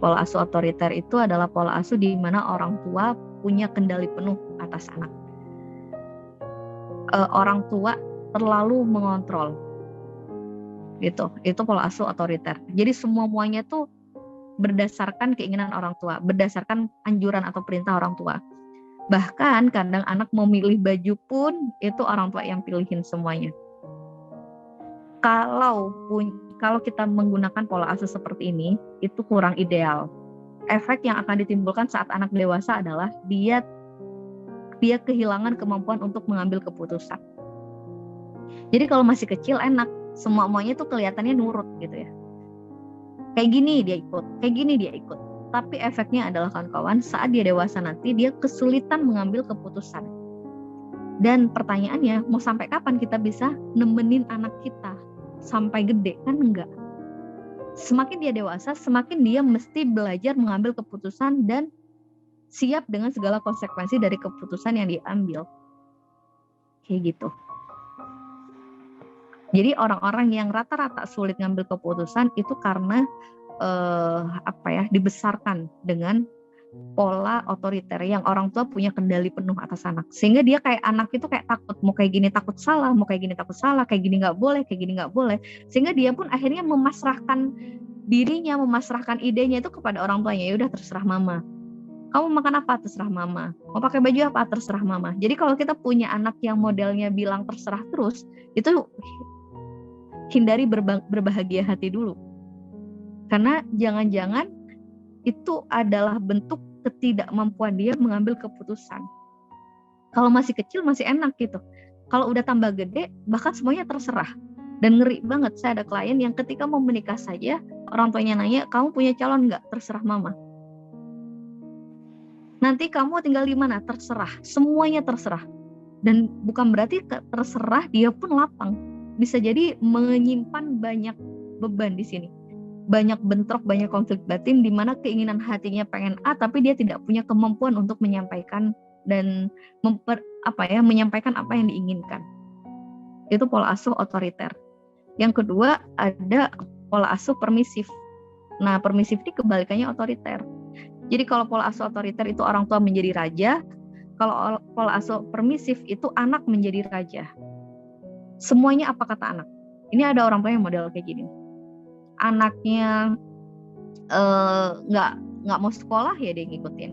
Pola asuh otoriter itu adalah pola asuh di mana orang tua punya kendali penuh atas anak. Orang tua terlalu mengontrol, gitu. Itu pola asuh otoriter. Jadi semuanya tuh berdasarkan keinginan orang tua, berdasarkan anjuran atau perintah orang tua. Bahkan kadang anak mau milih baju pun itu orang tua yang pilihin semuanya. Kalau kita menggunakan pola asuh seperti ini, itu kurang ideal. Efek yang akan ditimbulkan saat anak dewasa adalah dia kehilangan kemampuan untuk mengambil keputusan. Jadi kalau masih kecil enak, semuanya tuh kelihatannya nurut gitu ya. Kayak gini dia ikut, kayak gini dia ikut. Tapi efeknya adalah kawan-kawan, saat dia dewasa nanti dia kesulitan mengambil keputusan. Dan pertanyaannya, mau sampai kapan kita bisa nemenin anak kita sampai gede? Kan enggak. Semakin dia dewasa, semakin dia mesti belajar mengambil keputusan dan siap dengan segala konsekuensi dari keputusan yang diambil. Kayak gitu. Jadi orang-orang yang rata-rata sulit ngambil keputusan itu karena dibesarkan dengan pola otoriter yang orang tua punya kendali penuh atas anak, sehingga dia kayak anak itu kayak takut, mau kayak gini takut salah, mau kayak gini takut salah, kayak gini nggak boleh, kayak gini nggak boleh, sehingga dia pun akhirnya memasrahkan dirinya, memasrahkan idenya itu kepada orang tuanya. Ya udah terserah mama, kamu makan apa terserah mama, mau pakai baju apa terserah mama. Jadi kalau kita punya anak yang modelnya bilang terserah terus, itu hindari berbahagia hati dulu. Karena jangan-jangan itu adalah bentuk ketidakmampuan dia mengambil keputusan. Kalau masih kecil masih enak gitu. Kalau udah tambah gede, bahkan semuanya terserah. Dan ngeri banget, saya ada klien yang ketika mau menikah saja, orang tuanya nanya, kamu punya calon nggak? Terserah mama. Nanti kamu tinggal di mana? Terserah. Semuanya terserah. Dan bukan berarti terserah dia pun lapang. Bisa jadi menyimpan banyak beban di sini. Banyak bentrok, banyak konflik batin di mana keinginan hatinya pengen A tapi dia tidak punya kemampuan untuk menyampaikan dan menyampaikan apa yang diinginkan. Itu pola asuh otoriter. Yang kedua ada pola asuh permisif. Nah, permisif ini kebalikannya otoriter. Jadi kalau pola asuh otoriter itu orang tua menjadi raja, Kalau pola asuh permisif itu anak menjadi raja. Semuanya apa kata anak. Ini ada orang tua yang model kayak gini. Anaknya nggak mau sekolah ya dia ngikutin.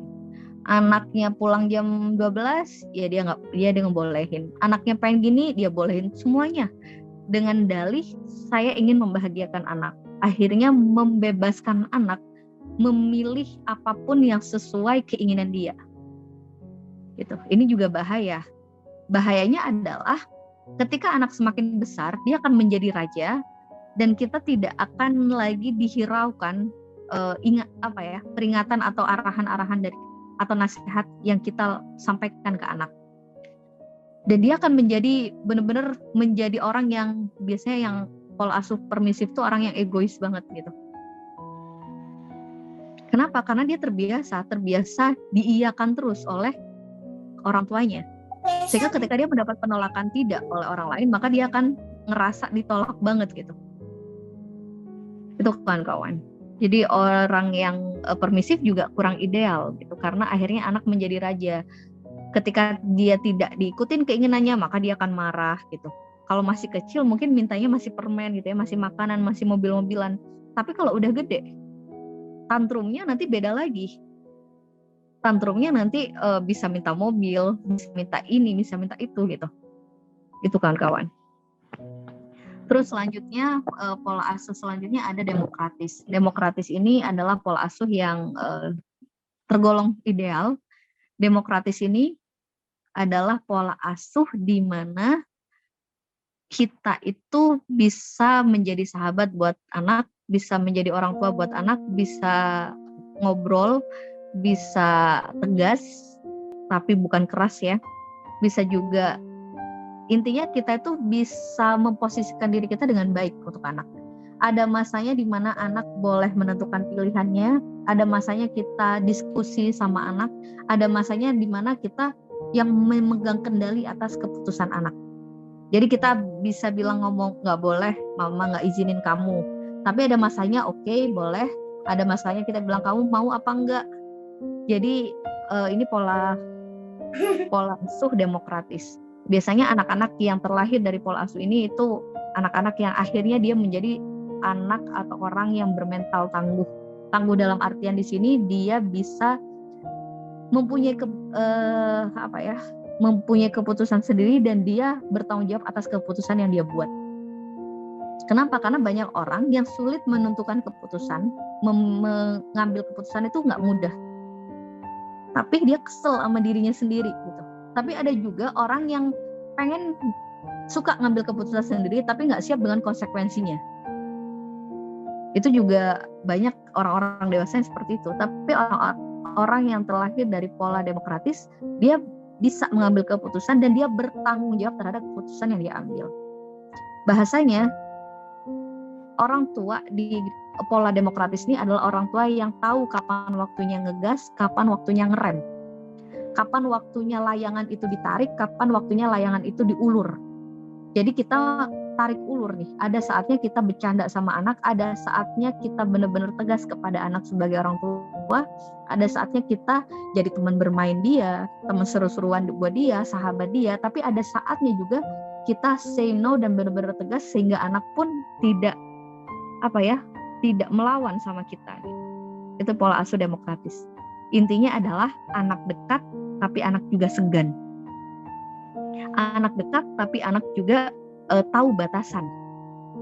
Anaknya pulang jam 12 ya dia ngebolehin. Anaknya pengen gini dia bolehin semuanya. Dengan dalih saya ingin membahagiakan anak. Akhirnya membebaskan anak memilih apapun yang sesuai keinginan dia. Gitu. Ini juga bahaya. Bahayanya adalah ketika anak semakin besar, dia akan menjadi raja dan kita tidak akan lagi dihiraukan peringatan atau arahan-arahan dari atau nasihat yang kita sampaikan ke anak. Dan dia akan menjadi benar-benar menjadi orang yang biasanya yang pola asuh permisif tuh orang yang egois banget gitu. Kenapa? Karena dia terbiasa diiyakan terus oleh orang tuanya. Sehingga ketika dia mendapat penolakan tidak oleh orang lain, maka dia akan ngerasa ditolak banget gitu. Itu kawan-kawan. Jadi orang yang permisif juga kurang ideal gitu, karena akhirnya anak menjadi raja. Ketika dia tidak diikutin keinginannya, maka dia akan marah gitu. Kalau masih kecil mungkin mintanya masih permen gitu ya, masih makanan, masih mobil-mobilan. Tapi kalau udah gede, tantrumnya nanti beda lagi. Tantrumnya nanti bisa minta mobil, bisa minta ini, bisa minta itu gitu. Itu kawan-kawan. Terus selanjutnya pola asuh selanjutnya ada demokratis. Demokratis ini adalah pola asuh yang tergolong ideal. Demokratis ini adalah pola asuh di mana kita itu bisa menjadi sahabat buat anak, bisa menjadi orang tua buat anak, bisa ngobrol, bisa tegas, tapi bukan keras ya. Bisa juga, intinya kita itu bisa memposisikan diri kita dengan baik untuk anak. Ada masanya di mana anak boleh menentukan pilihannya, ada masanya kita diskusi sama anak, ada masanya di mana kita yang memegang kendali atas keputusan anak. Jadi kita bisa bilang ngomong nggak boleh, mama nggak izinin kamu. Tapi ada masanya oke, boleh. Ada masanya kita bilang kamu mau apa enggak. Jadi ini pola asuh demokratis. Biasanya anak-anak yang terlahir dari pola asuh ini itu anak-anak yang akhirnya dia menjadi anak atau orang yang bermental tangguh. Tangguh dalam artian di sini dia bisa mempunyai mempunyai keputusan sendiri dan dia bertanggung jawab atas keputusan yang dia buat. Kenapa? Karena banyak orang yang sulit menentukan keputusan, mengambil keputusan itu nggak mudah. Tapi dia kesel sama dirinya sendiri gitu. Tapi ada juga orang yang pengen suka ngambil keputusan sendiri tapi nggak siap dengan konsekuensinya. Itu juga banyak orang-orang dewasa yang seperti itu. Tapi orang yang terlahir dari pola demokratis, dia bisa mengambil keputusan dan dia bertanggung jawab terhadap keputusan yang dia ambil. Bahasanya, orang tua di pola demokratis ini adalah orang tua yang tahu kapan waktunya ngegas, kapan waktunya ngerem. Kapan waktunya layangan itu ditarik, kapan waktunya layangan itu diulur. Jadi kita tarik ulur nih. Ada saatnya kita bercanda sama anak, ada saatnya kita benar-benar tegas kepada anak sebagai orang tua, ada saatnya kita jadi teman bermain dia, teman seru-seruan buat dia, sahabat dia, tapi ada saatnya juga kita say no dan benar-benar tegas sehingga anak pun tidak melawan sama kita. Itu pola asuh demokratis. Intinya adalah anak dekat tapi anak juga segan. Anak dekat tapi anak juga tahu batasan.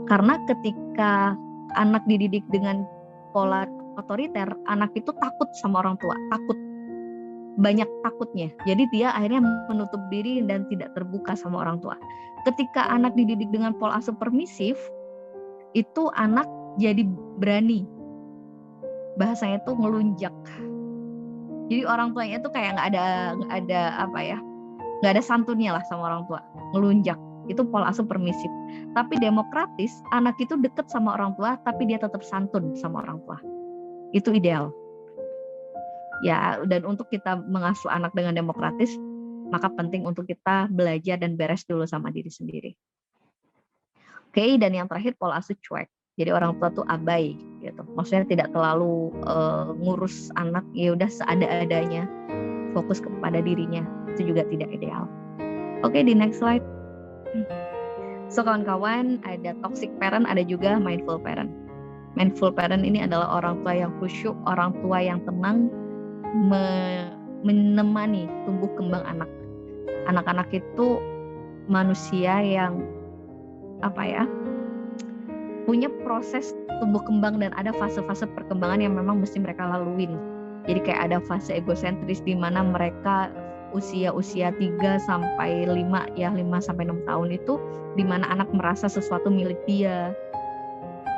Karena ketika anak dididik dengan pola otoriter, anak itu takut sama orang tua, banyak takutnya. Jadi dia akhirnya menutup diri dan tidak terbuka sama orang tua. Ketika anak dididik dengan pola asuh permisif, itu anak jadi berani. Bahasanya tuh ngelunjak. Jadi orang tuanya tuh kayak nggak ada santunnya lah sama orang tua, ngelunjak. Itu pola asuh permisif. Tapi demokratis, anak itu deket sama orang tua tapi dia tetap santun sama orang tua. Itu ideal. Ya, dan untuk kita mengasuh anak dengan demokratis, maka penting untuk kita belajar dan beres dulu sama diri sendiri. Oke, dan yang terakhir pola asuh cuek. Jadi orang tua tuh abai gitu. Maksudnya tidak terlalu ngurus anak, ya udah seada-adanya, fokus kepada dirinya. itu juga tidak ideal. Oke, di next slide. So kawan-kawan, ada toxic parent, ada juga mindful parent. Mindful parent ini adalah orang tua yang khusyuk, orang tua yang tenang, menemani tumbuh kembang anak. Anak-anak itu manusia yang punya proses tumbuh kembang dan ada fase-fase perkembangan yang memang mesti mereka laluin. Jadi kayak ada fase egosentris di mana mereka usia 3 sampai 5 sampai 6 tahun itu di mana anak merasa sesuatu milik dia.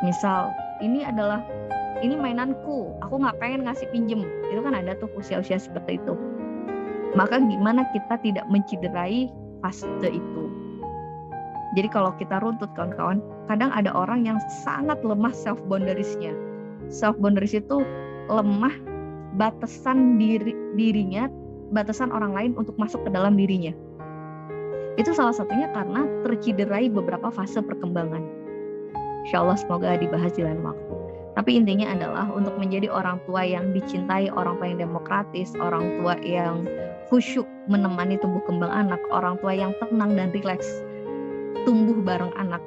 Misal, ini mainanku, aku nggak pengen ngasih pinjem. Itu kan ada tuh usia-usia seperti itu. Maka gimana kita tidak menciderai fase itu? Jadi kalau kita runtut kawan-kawan, kadang ada orang yang sangat lemah self boundaries-nya. Self boundaries itu lemah batasan dirinya, batasan orang lain untuk masuk ke dalam dirinya. Itu salah satunya karena terciderai beberapa fase perkembangan. Insya Allah semoga dibahas di lain waktu. Tapi intinya adalah untuk menjadi orang tua yang dicintai, orang tua yang demokratis, orang tua yang khusyuk menemani tumbuh kembang anak, orang tua yang tenang dan rileks tumbuh bareng anak.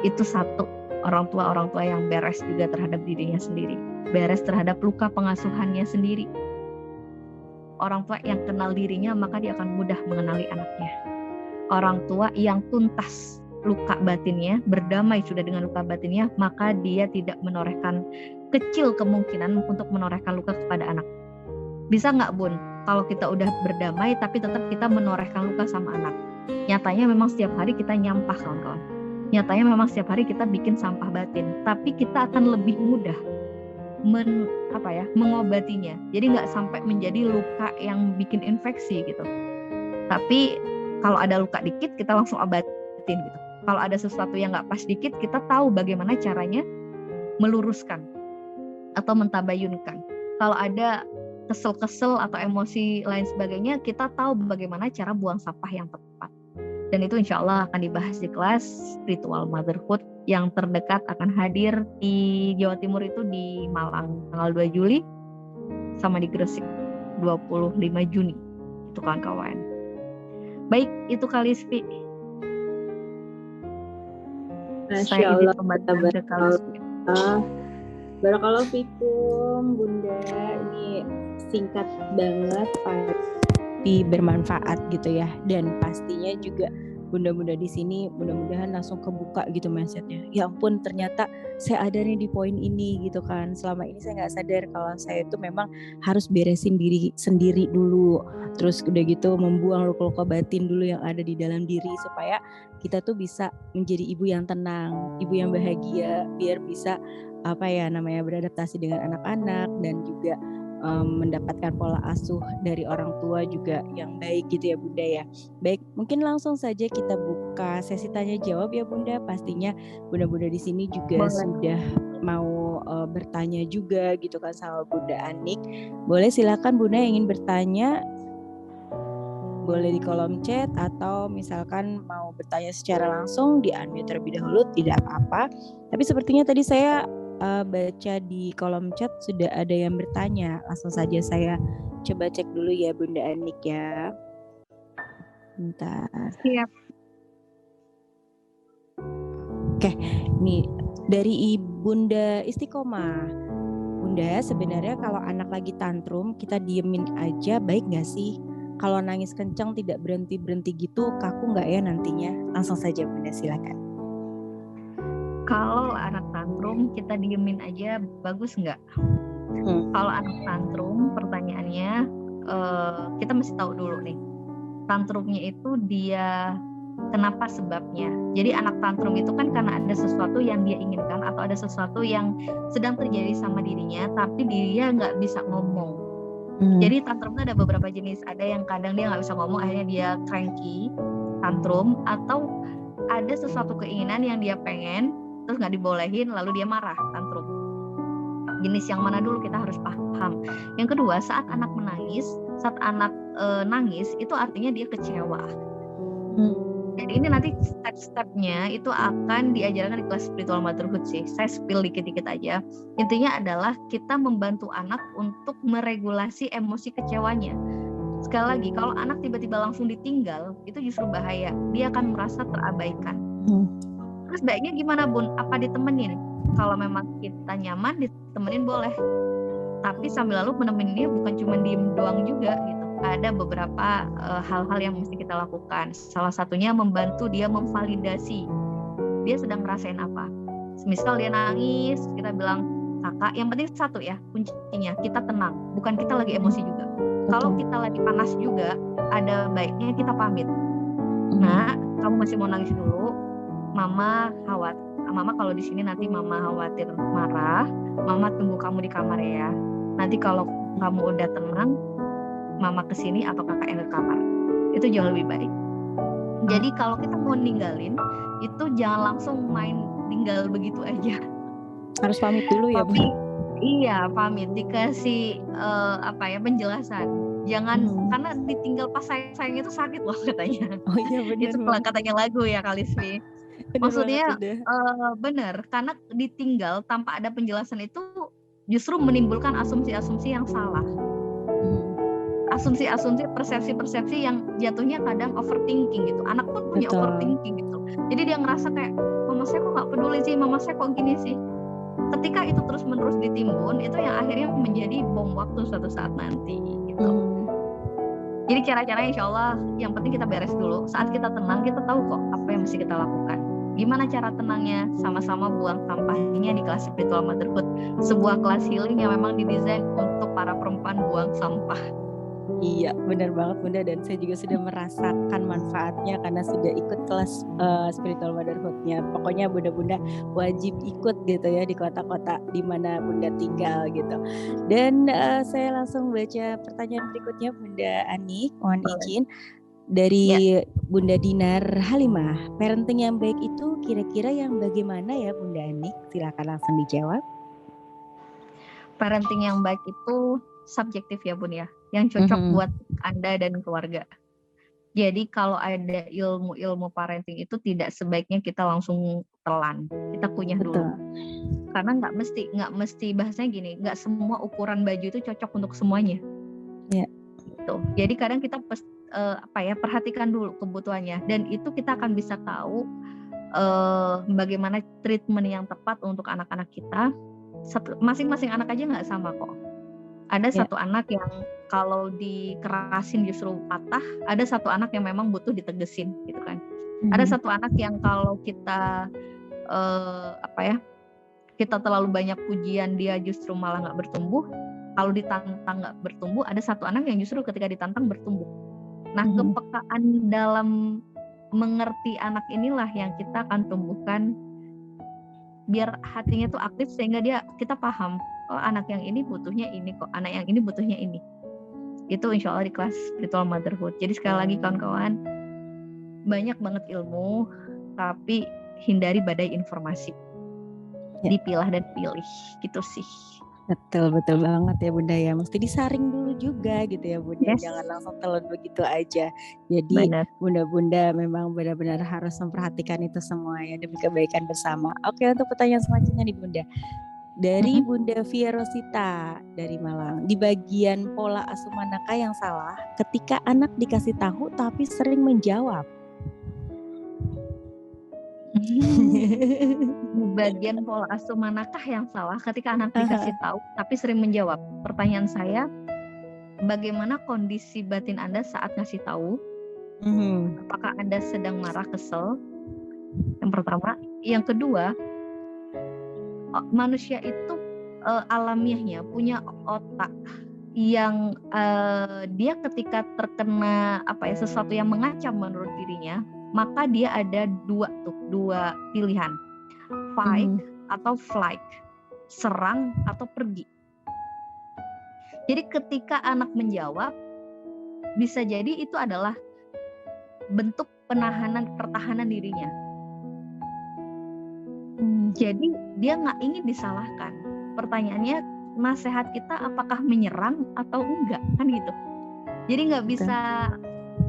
Itu satu, orang tua yang beres juga terhadap dirinya sendiri, beres terhadap luka pengasuhannya sendiri. Orang tua yang kenal dirinya, maka dia akan mudah mengenali anaknya. Orang tua yang tuntas luka batinnya, berdamai sudah dengan luka batinnya, maka dia tidak menorehkan, kecil kemungkinan untuk menorehkan luka kepada anak. Bisa nggak Bun, kalau kita udah berdamai tapi tetap kita menorehkan luka sama anak? Nyatanya memang setiap hari kita nyampah kawan-kawan. Nyatanya memang setiap hari kita bikin sampah batin, tapi kita akan lebih mudah mengobatinya. Jadi nggak sampai menjadi luka yang bikin infeksi gitu. Tapi kalau ada luka dikit kita langsung obatin gitu. Kalau ada sesuatu yang nggak pas dikit, kita tahu bagaimana caranya meluruskan atau mentabayunkan. Kalau ada kesel-kesel atau emosi lain sebagainya, kita tahu bagaimana cara buang sampah yang tepat. Dan itu insya Allah akan dibahas di kelas Spiritual Motherhood yang terdekat, akan hadir di Jawa Timur itu di Malang tanggal 2 Juli sama di Gresik 25 Juni. Itu kawan-kawan. Baik, itu kali Spi. Saya izin kembali ke kelas. Barakallahu fikum Bunda, ini singkat banget tapi bermanfaat gitu ya, dan pastinya juga bunda-bunda di sini mudah-mudahan langsung kebuka gitu mindsetnya. Ya ampun, ternyata saya ada nih di poin ini gitu kan. Selama ini saya nggak sadar kalau saya itu memang harus beresin diri sendiri dulu. Terus udah gitu membuang luka-luka batin dulu yang ada di dalam diri supaya kita tuh bisa menjadi ibu yang tenang, ibu yang bahagia, biar bisa beradaptasi dengan anak-anak dan juga mendapatkan pola asuh dari orang tua juga yang baik gitu ya Bunda ya. Baik, mungkin langsung saja kita buka sesi tanya jawab ya Bunda. Pastinya bunda-bunda di sini juga sudah mau bertanya juga gitu kan sama Bunda Anik. Boleh silakan Bunda yang ingin bertanya, boleh di kolom chat atau misalkan mau bertanya secara langsung di unmute terlebih dahulu, tidak apa-apa. Tapi sepertinya tadi saya baca di kolom chat sudah ada yang bertanya. Langsung saja saya coba cek dulu ya Bunda Anik ya. Bentar. Siap. Oke, nih dari Bunda Istiqomah. Bunda, sebenarnya kalau anak lagi tantrum kita diemin aja baik gak sih? Kalau nangis kencang tidak berhenti-berhenti gitu, kaku gak ya nantinya? Langsung saja Bunda, silakan. Kalau anak tantrum kita diemin aja bagus nggak? Kalau anak tantrum, pertanyaannya kita mesti tahu dulu nih, tantrumnya itu dia kenapa sebabnya. Jadi anak tantrum itu kan karena ada sesuatu yang dia inginkan atau ada sesuatu yang sedang terjadi sama dirinya, tapi dia nggak bisa ngomong. Jadi tantrum itu ada beberapa jenis. Ada yang kadang dia nggak bisa ngomong, akhirnya dia cranky, tantrum, atau ada sesuatu keinginan yang dia pengen terus nggak dibolehin lalu dia marah, tantrum. Jenis yang mana dulu kita harus paham. Yang kedua, saat anak menangis, saat anak nangis itu artinya dia kecewa. Jadi ini nanti step-stepnya itu akan diajarkan di kelas Spiritual Motherhood sih. Saya spill dikit-dikit aja. Intinya adalah kita membantu anak untuk meregulasi emosi kecewanya. Sekali lagi, kalau anak tiba-tiba langsung ditinggal, itu justru bahaya. Dia akan merasa terabaikan. Terus baiknya gimana Bun? Apa ditemenin? Kalau memang kita nyaman, ditemenin boleh. Tapi sambil lalu menemeninnya bukan cuma diem doang juga gitu. Ada beberapa hal-hal yang mesti kita lakukan. Salah satunya membantu dia memvalidasi. Dia sedang ngerasain apa. Misal dia nangis, kita bilang, kakak, yang penting satu ya, kuncinya, kita tenang. Bukan kita lagi emosi juga. Kalau kita lagi panas juga, ada baiknya kita pamit. Nah, kamu masih mau nangis dulu, mama khawatir. Mama kalau di sini nanti mama khawatir marah, mama tunggu kamu di kamar ya. Nanti kalau kamu udah tenang, mama kesini atau kakak yang ke kamar. Itu jauh lebih baik. Jadi kalau kita mau ninggalin, itu jangan langsung main tinggal begitu aja. Harus pamit dulu ya, Bu. Iya, pamit, dikasih penjelasan. Jangan karena ditinggal pas sayang itu sakit loh katanya. Oh iya benar. Itu katanya lagu ya Kalisvi. Maksudnya benar, karena ditinggal tanpa ada penjelasan itu justru menimbulkan asumsi-asumsi yang salah. Asumsi-asumsi, persepsi-persepsi yang jatuhnya kadang overthinking gitu. Anak pun punya overthinking gitu. Jadi dia ngerasa kayak, mama saya kok nggak peduli sih, mama saya kok gini sih. Ketika itu terus-menerus ditimbun, itu yang akhirnya menjadi bom waktu suatu saat nanti gitu. Jadi cara-caranya insya Allah yang penting kita beres dulu. Saat kita tenang, kita tahu kok apa yang mesti kita lakukan. Gimana cara tenangnya? Sama-sama buang sampahnya di kelas Spiritual Motherhood. Sebuah kelas healing yang memang didesain untuk para perempuan buang sampah. Iya, benar banget Bunda, dan saya juga sudah merasakan manfaatnya karena sudah ikut kelas Spiritual Motherhood-nya. Pokoknya Bunda-bunda wajib ikut gitu ya di kota-kota di mana Bunda tinggal gitu. Dan saya langsung baca pertanyaan berikutnya Bunda Anik, mohon izin. Dari Bunda Dinar Halimah, parenting yang baik itu kira-kira yang bagaimana ya Bunda Anik? Silakan langsung dijawab. Parenting yang baik itu subjektif ya Bun ya, yang cocok buat Anda dan keluarga. Jadi kalau ada ilmu-ilmu parenting itu tidak sebaiknya kita langsung telan, kita kunyah dulu. Karena nggak mesti bahasanya gini, nggak semua ukuran baju itu cocok untuk semuanya. Ya. Gitu. Jadi kadang kita perhatikan dulu kebutuhannya, dan itu kita akan bisa tahu bagaimana treatment yang tepat untuk anak-anak kita. Masing-masing anak aja nggak sama kok. Ada satu anak yang kalau dikerasin justru patah, ada satu anak yang memang butuh ditegesin gitu kan. Ada satu anak yang kalau kita kita terlalu banyak pujian dia justru malah nggak bertumbuh. Kalau ditantang nggak bertumbuh. Ada satu anak yang justru ketika ditantang bertumbuh. Nah, kepekaan dalam mengerti anak inilah yang kita akan tumbuhkan biar hatinya tuh aktif sehingga kita paham, oh anak yang ini butuhnya ini kok, anak yang ini butuhnya ini. Itu insya Allah di kelas Spiritual Motherhood. Jadi sekali lagi kawan-kawan, banyak banget ilmu, tapi hindari badai informasi. Dipilah dan pilih, gitu sih. Betul banget ya Bunda ya. Mesti disaring dulu juga gitu ya Bunda. Jangan langsung telan begitu aja. Jadi Bunda-bunda memang benar-benar harus memperhatikan itu semua ya demi kebaikan bersama. Oke, untuk pertanyaan selanjutnya nih Bunda. Dari Bunda Via Rosita dari Malang. Di bagian pola asuh manakah yang salah ketika anak dikasih tahu tapi sering menjawab? Bagian pola asuh manakah yang salah ketika anak dikasih tahu tapi sering menjawab? Pertanyaan saya, bagaimana kondisi batin Anda saat ngasih tahu? Apakah Anda sedang marah, kesel? Yang pertama. Yang kedua, manusia itu alamiahnya punya otak yang dia ketika terkena sesuatu yang mengancam menurut dirinya, maka dia ada dua pilihan, fight atau flight, serang atau pergi. Jadi ketika anak menjawab, bisa jadi itu adalah bentuk pertahanan dirinya. Jadi dia nggak ingin disalahkan. Pertanyaannya, nasihat kita apakah menyerang atau enggak, kan gitu. Jadi nggak bisa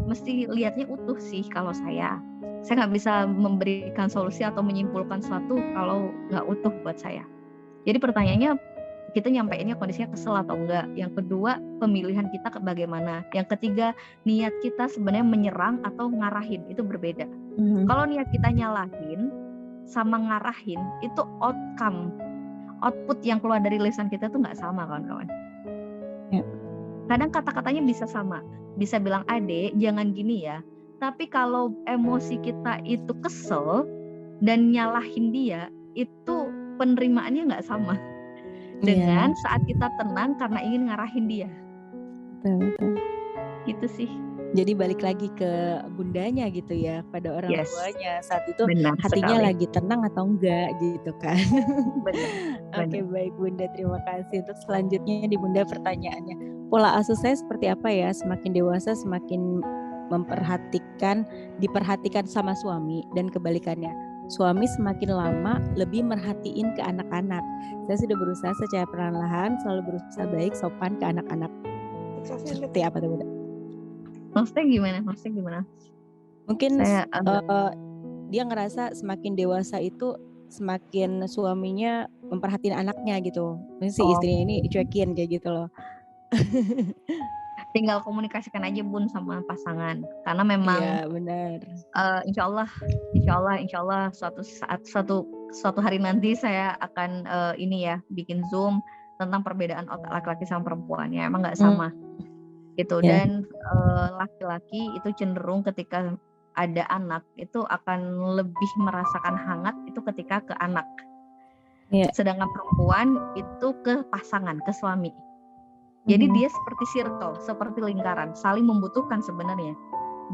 mesti lihatnya utuh sih kalau saya nggak bisa memberikan solusi atau menyimpulkan sesuatu kalau nggak utuh buat saya. Jadi pertanyaannya, kita nyampeinnya kondisinya kesel atau enggak. Yang kedua, pemilihan kita bagaimana. Yang ketiga, niat kita sebenarnya menyerang atau ngarahin, itu berbeda. Kalau niat kita nyalahin sama ngarahin, itu output yang keluar dari lisan kita tuh nggak sama, kawan-kawan. Kadang kata-katanya bisa sama, bisa bilang, adek jangan gini ya. Tapi kalau emosi kita itu kesel dan nyalahin dia, itu penerimaannya nggak sama dengan saat kita tenang karena ingin ngarahin dia. Betul. Gitu sih. Jadi balik lagi ke bundanya gitu ya, pada orang tuanya saat itu. Benar hatinya sekali. lagi tenang atau enggak gitu kan. Benar. Oke, baik Bunda, terima kasih. Untuk selanjutnya di Bunda pertanyaannya, pola asuh saya seperti apa ya? Semakin dewasa semakin diperhatikan sama suami, dan kebalikannya. Suami semakin lama lebih merhatiin ke anak-anak. Saya sudah berusaha secara perlahan selalu berusaha baik, sopan ke anak-anak. Seperti apa tuh Bunda? Maksudnya gimana? Mungkin dia ngerasa semakin dewasa itu semakin suaminya memperhatiin anaknya gitu. Mungkin si istrinya ini dicuekin kayak gitu loh. Tinggal komunikasikan aja Bun sama pasangan, karena memang benar. Insya Allah suatu hari nanti saya akan bikin Zoom tentang perbedaan otak laki-laki sama perempuan. Ya emang nggak sama gitu. Dan laki-laki itu cenderung ketika ada anak itu akan lebih merasakan hangat itu ketika ke anak. Sedangkan perempuan itu ke pasangan, ke suami. Jadi dia seperti circle, seperti lingkaran, saling membutuhkan sebenarnya.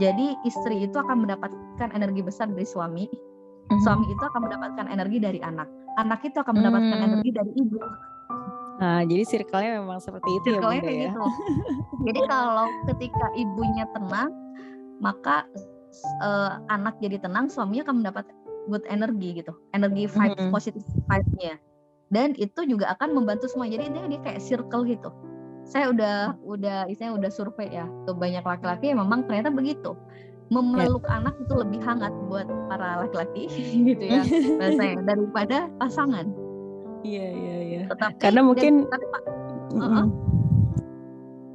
Jadi istri itu akan mendapatkan energi besar dari suami, suami itu akan mendapatkan energi dari anak itu akan mendapatkan energi dari ibu. Nah, jadi circle-nya memang seperti itu ya Bunda ya. Gitu. Jadi kalau ketika ibunya tenang, maka anak jadi tenang, suaminya akan mendapat good energi gitu, energi vibe, positive vibe-nya. Dan itu juga akan membantu semua. Jadi intinya dia kayak circle gitu. Saya udah survei ya ke banyak laki-laki yang memang ternyata begitu. Memeluk anak itu lebih hangat buat para laki-laki gitu ya bahasanya, daripada pasangan. Iya. Tetapi, karena mungkin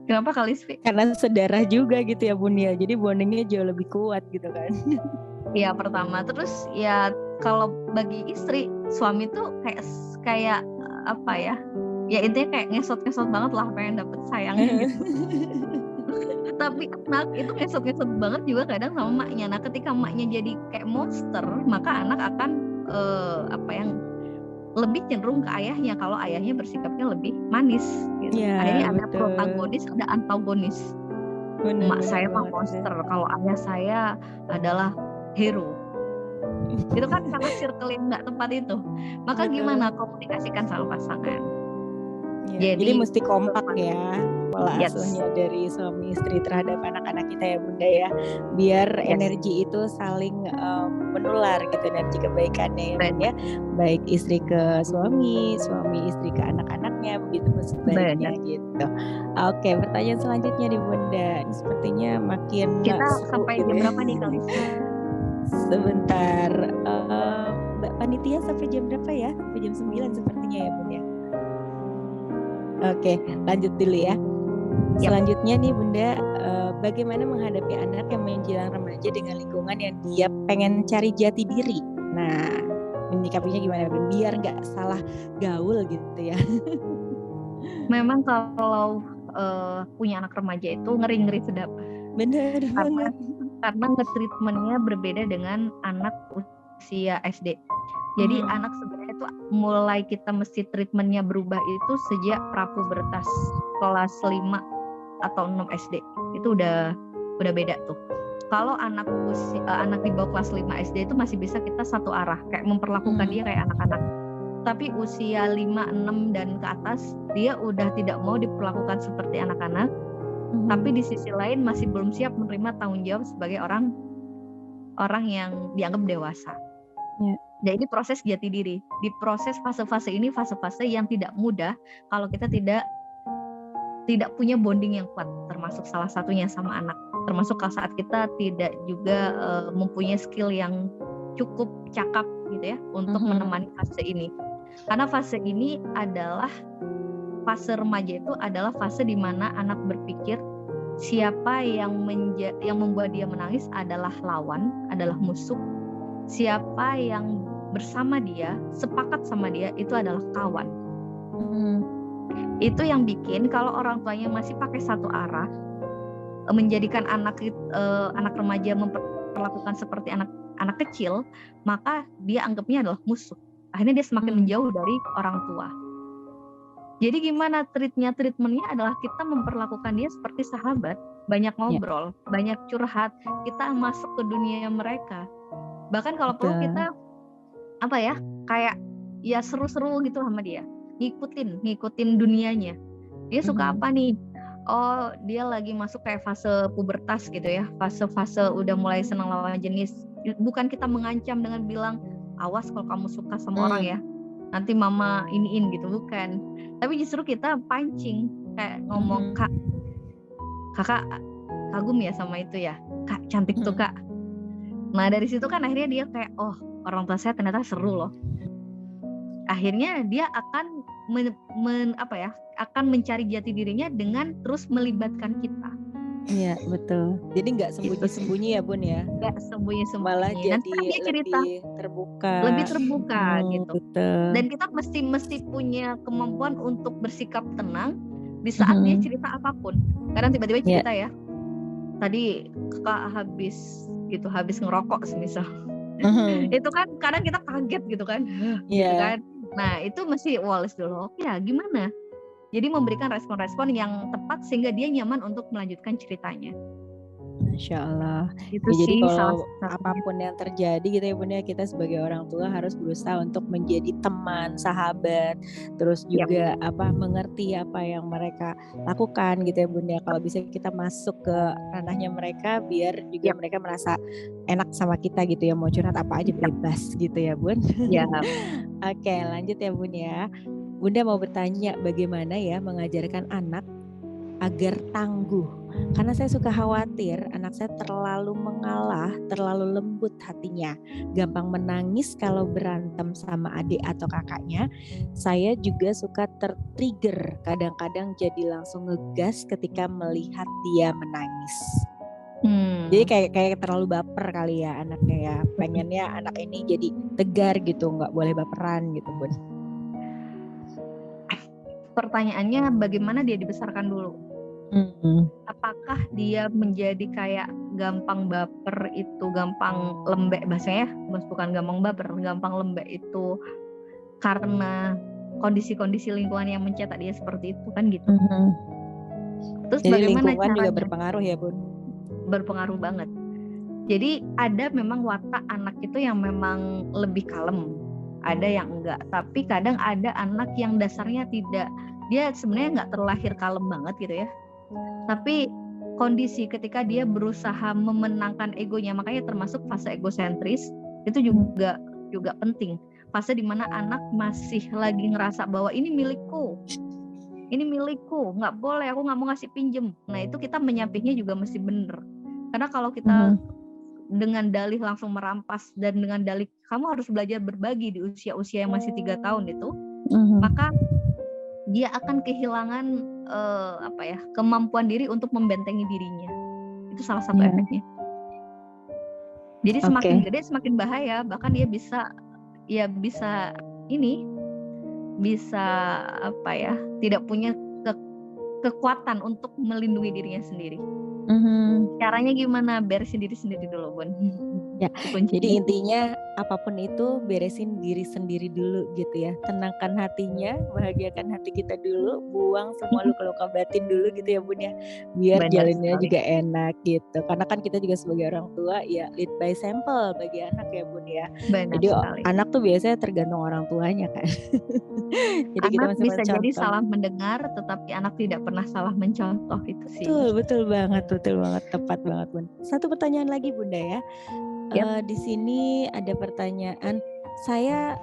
kenapa kali sih? Karena saudara juga gitu ya Bun ya. Jadi bondingnya jauh lebih kuat gitu kan. Iya, pertama. Terus ya kalau bagi istri, suami tuh kayak apa ya? Ya intinya kayak ngesot-ngesot banget lah, pengen dapet sayangnya gitu. Tapi anak itu ngesot-ngesot banget juga kadang sama maknya. Nah ketika maknya jadi kayak monster, maka anak akan lebih cenderung ke ayahnya kalau ayahnya bersikapnya lebih manis gitu. Akhirnya ada protagonis, ada antagonis. Mak saya mah monster, kalau ayah saya adalah hero. Itu kan karena circle yang nggak tepat itu. Maka gimana komunikasikan sama pasangan? Jadi mesti kompak ya pola asuhnya dari suami istri terhadap anak-anak kita ya Bunda ya, biar energi itu saling menular gitu, energi kebaikannya ya Bunda, baik istri ke suami istri ke anak-anaknya, begitu sebaliknya gitu. Oke, pertanyaan selanjutnya di Bunda, ini sepertinya makin kita sampai jam berapa nih kali? Sebentar, Mbak Panitia sampai jam berapa ya? Sampai jam 9 sepertinya ya Bunda. Oke, lanjut dulu ya. Selanjutnya nih Bunda, bagaimana menghadapi anak yang menjelang remaja dengan lingkungan yang dia pengen cari jati diri. Nah, menyikapinya gimana Bunda? Biar nggak salah gaul gitu ya. Memang kalau punya anak remaja itu ngeri-ngeri sedap. Benar banget. Karena nge-treatmentnya berbeda dengan anak usia SD. Jadi anak sebenarnya itu mulai kita mesti treatmentnya berubah itu sejak prapubertas kelas 5 atau 6 SD. Itu udah beda tuh. Kalau anak di bawah kelas 5 SD itu masih bisa kita satu arah, kayak memperlakukan dia kayak anak-anak. Tapi usia 5, 6 dan ke atas dia udah tidak mau diperlakukan seperti anak-anak. Tapi di sisi lain masih belum siap menerima tanggung jawab sebagai orang yang dianggap dewasa. Jadi proses jati diri. Di proses fase-fase ini fase-fase yang tidak mudah kalau kita tidak punya bonding yang kuat, termasuk salah satunya sama anak. Termasuk kalau saat kita tidak juga mempunyai skill yang cukup cakap gitu ya untuk menemani fase ini. Karena fase ini adalah fase remaja itu adalah fase di mana anak berpikir siapa yang membuat dia menangis adalah lawan, adalah musuh. Siapa yang bersama dia, sepakat sama dia, itu adalah kawan. Itu yang bikin kalau orang tuanya masih pakai satu arah, menjadikan anak remaja memperlakukan seperti anak kecil, maka dia anggapnya adalah musuh. Akhirnya dia semakin menjauh dari orang tua. Jadi gimana treatmentnya adalah kita memperlakukan dia seperti sahabat, banyak ngobrol, banyak curhat, kita masuk ke dunia mereka. Bahkan kalau perlu kita kayak ya seru-seru gitu sama dia, ngikutin dunianya. Dia suka apa nih? Oh, dia lagi masuk kayak fase pubertas gitu ya, fase udah mulai senang lawan jenis. Bukan kita mengancam dengan bilang awas kalau kamu suka sama orang ya, nanti mama iniin gitu, bukan. Tapi justru kita pancing, kayak ngomong, kakak kagum ya sama itu ya, kak cantik tuh kak. Nah dari situ kan akhirnya dia kayak, oh orang tua saya ternyata seru loh. Akhirnya dia akan akan mencari jati dirinya dengan terus melibatkan kita. Iya betul. Jadi nggak sembunyi-sembunyi ya Bun ya? Nggak sembunyi-sembunyi. Malah jadi nanti dia cerita lebih terbuka gitu. Betul. Dan kita mesti punya kemampuan untuk bersikap tenang di saat dia cerita apapun. Kadang tiba-tiba cerita ya, tadi kakak habis ngerokok semisal. Itu kan kadang kita kaget gitu kan. Gitu kan. Nah itu mesti walis dulu. Ya gimana? Jadi memberikan respon-respon yang tepat sehingga dia nyaman untuk melanjutkan ceritanya. Masya Allah. Itu ya, jadi kalau salah apapun yang terjadi gitu ya Bun ya, kita sebagai orang tua harus berusaha untuk menjadi teman, sahabat, terus juga mengerti apa yang mereka lakukan gitu ya Bun ya. Kalau bisa kita masuk ke ranahnya mereka biar juga mereka merasa enak sama kita gitu ya, mau curhat apa aja bebas gitu ya Bun. Oke, lanjut ya Bun ya. Bunda mau bertanya bagaimana ya mengajarkan anak agar tangguh. Karena saya suka khawatir anak saya terlalu mengalah, terlalu lembut hatinya, gampang menangis kalau berantem sama adik atau kakaknya. Saya juga suka tertrigger, kadang-kadang jadi langsung ngegas ketika melihat dia menangis. Jadi kayak terlalu baper kali ya anaknya ya. Pengennya anak ini jadi tegar gitu, nggak boleh baperan gitu Bun. Pertanyaannya bagaimana dia dibesarkan dulu? Apakah dia menjadi kayak gampang baper itu, gampang lembek bahasanya, bukan gampang baper, gampang lembek itu karena kondisi-kondisi lingkungan yang mencetak dia seperti itu kan gitu. Terus jadi bagaimana lingkungan caranya? juga berpengaruh ya Bun? Berpengaruh banget. Jadi ada memang watak anak itu yang memang lebih kalem, ada yang enggak. Tapi kadang ada anak yang dasarnya tidak, dia sebenarnya nggak terlahir kalem banget gitu ya. Tapi kondisi ketika dia berusaha memenangkan egonya, makanya termasuk fase egosentris itu juga penting. Fase dimana anak masih lagi ngerasa bahwa ini milikku, nggak boleh, aku nggak mau ngasih pinjem. Nah itu kita menyampainya juga mesti bener. Karena kalau kita dengan dalih langsung merampas dan dengan dalih kamu harus belajar berbagi di usia-usia yang masih 3 tahun itu, maka dia akan kehilangan kemampuan diri untuk membentengi dirinya. Itu salah satu efeknya. Jadi semakin gede semakin bahaya, bahkan dia bisa tidak punya kekuatan untuk melindungi dirinya sendiri. Caranya gimana? Beresin diri sendiri dulu Bun. Ya, jadi intinya apapun itu beresin diri sendiri dulu gitu ya. Tenangkan hatinya, bahagiakan hati kita dulu, buang semua luka-luka batin dulu gitu ya Bun ya. Biar jalannya juga enak gitu. Karena kan kita juga sebagai orang tua ya lead by example bagi anak ya Bun ya. Jadi anak tuh biasanya tergantung orang tuanya kan. Jadi anak kita bisa jadi salah mendengar, tetapi anak tidak pernah salah mencontoh, itu sih. Betul banget, tepat banget Bun. Satu pertanyaan lagi Bunda ya. Di sini ada pertanyaan, saya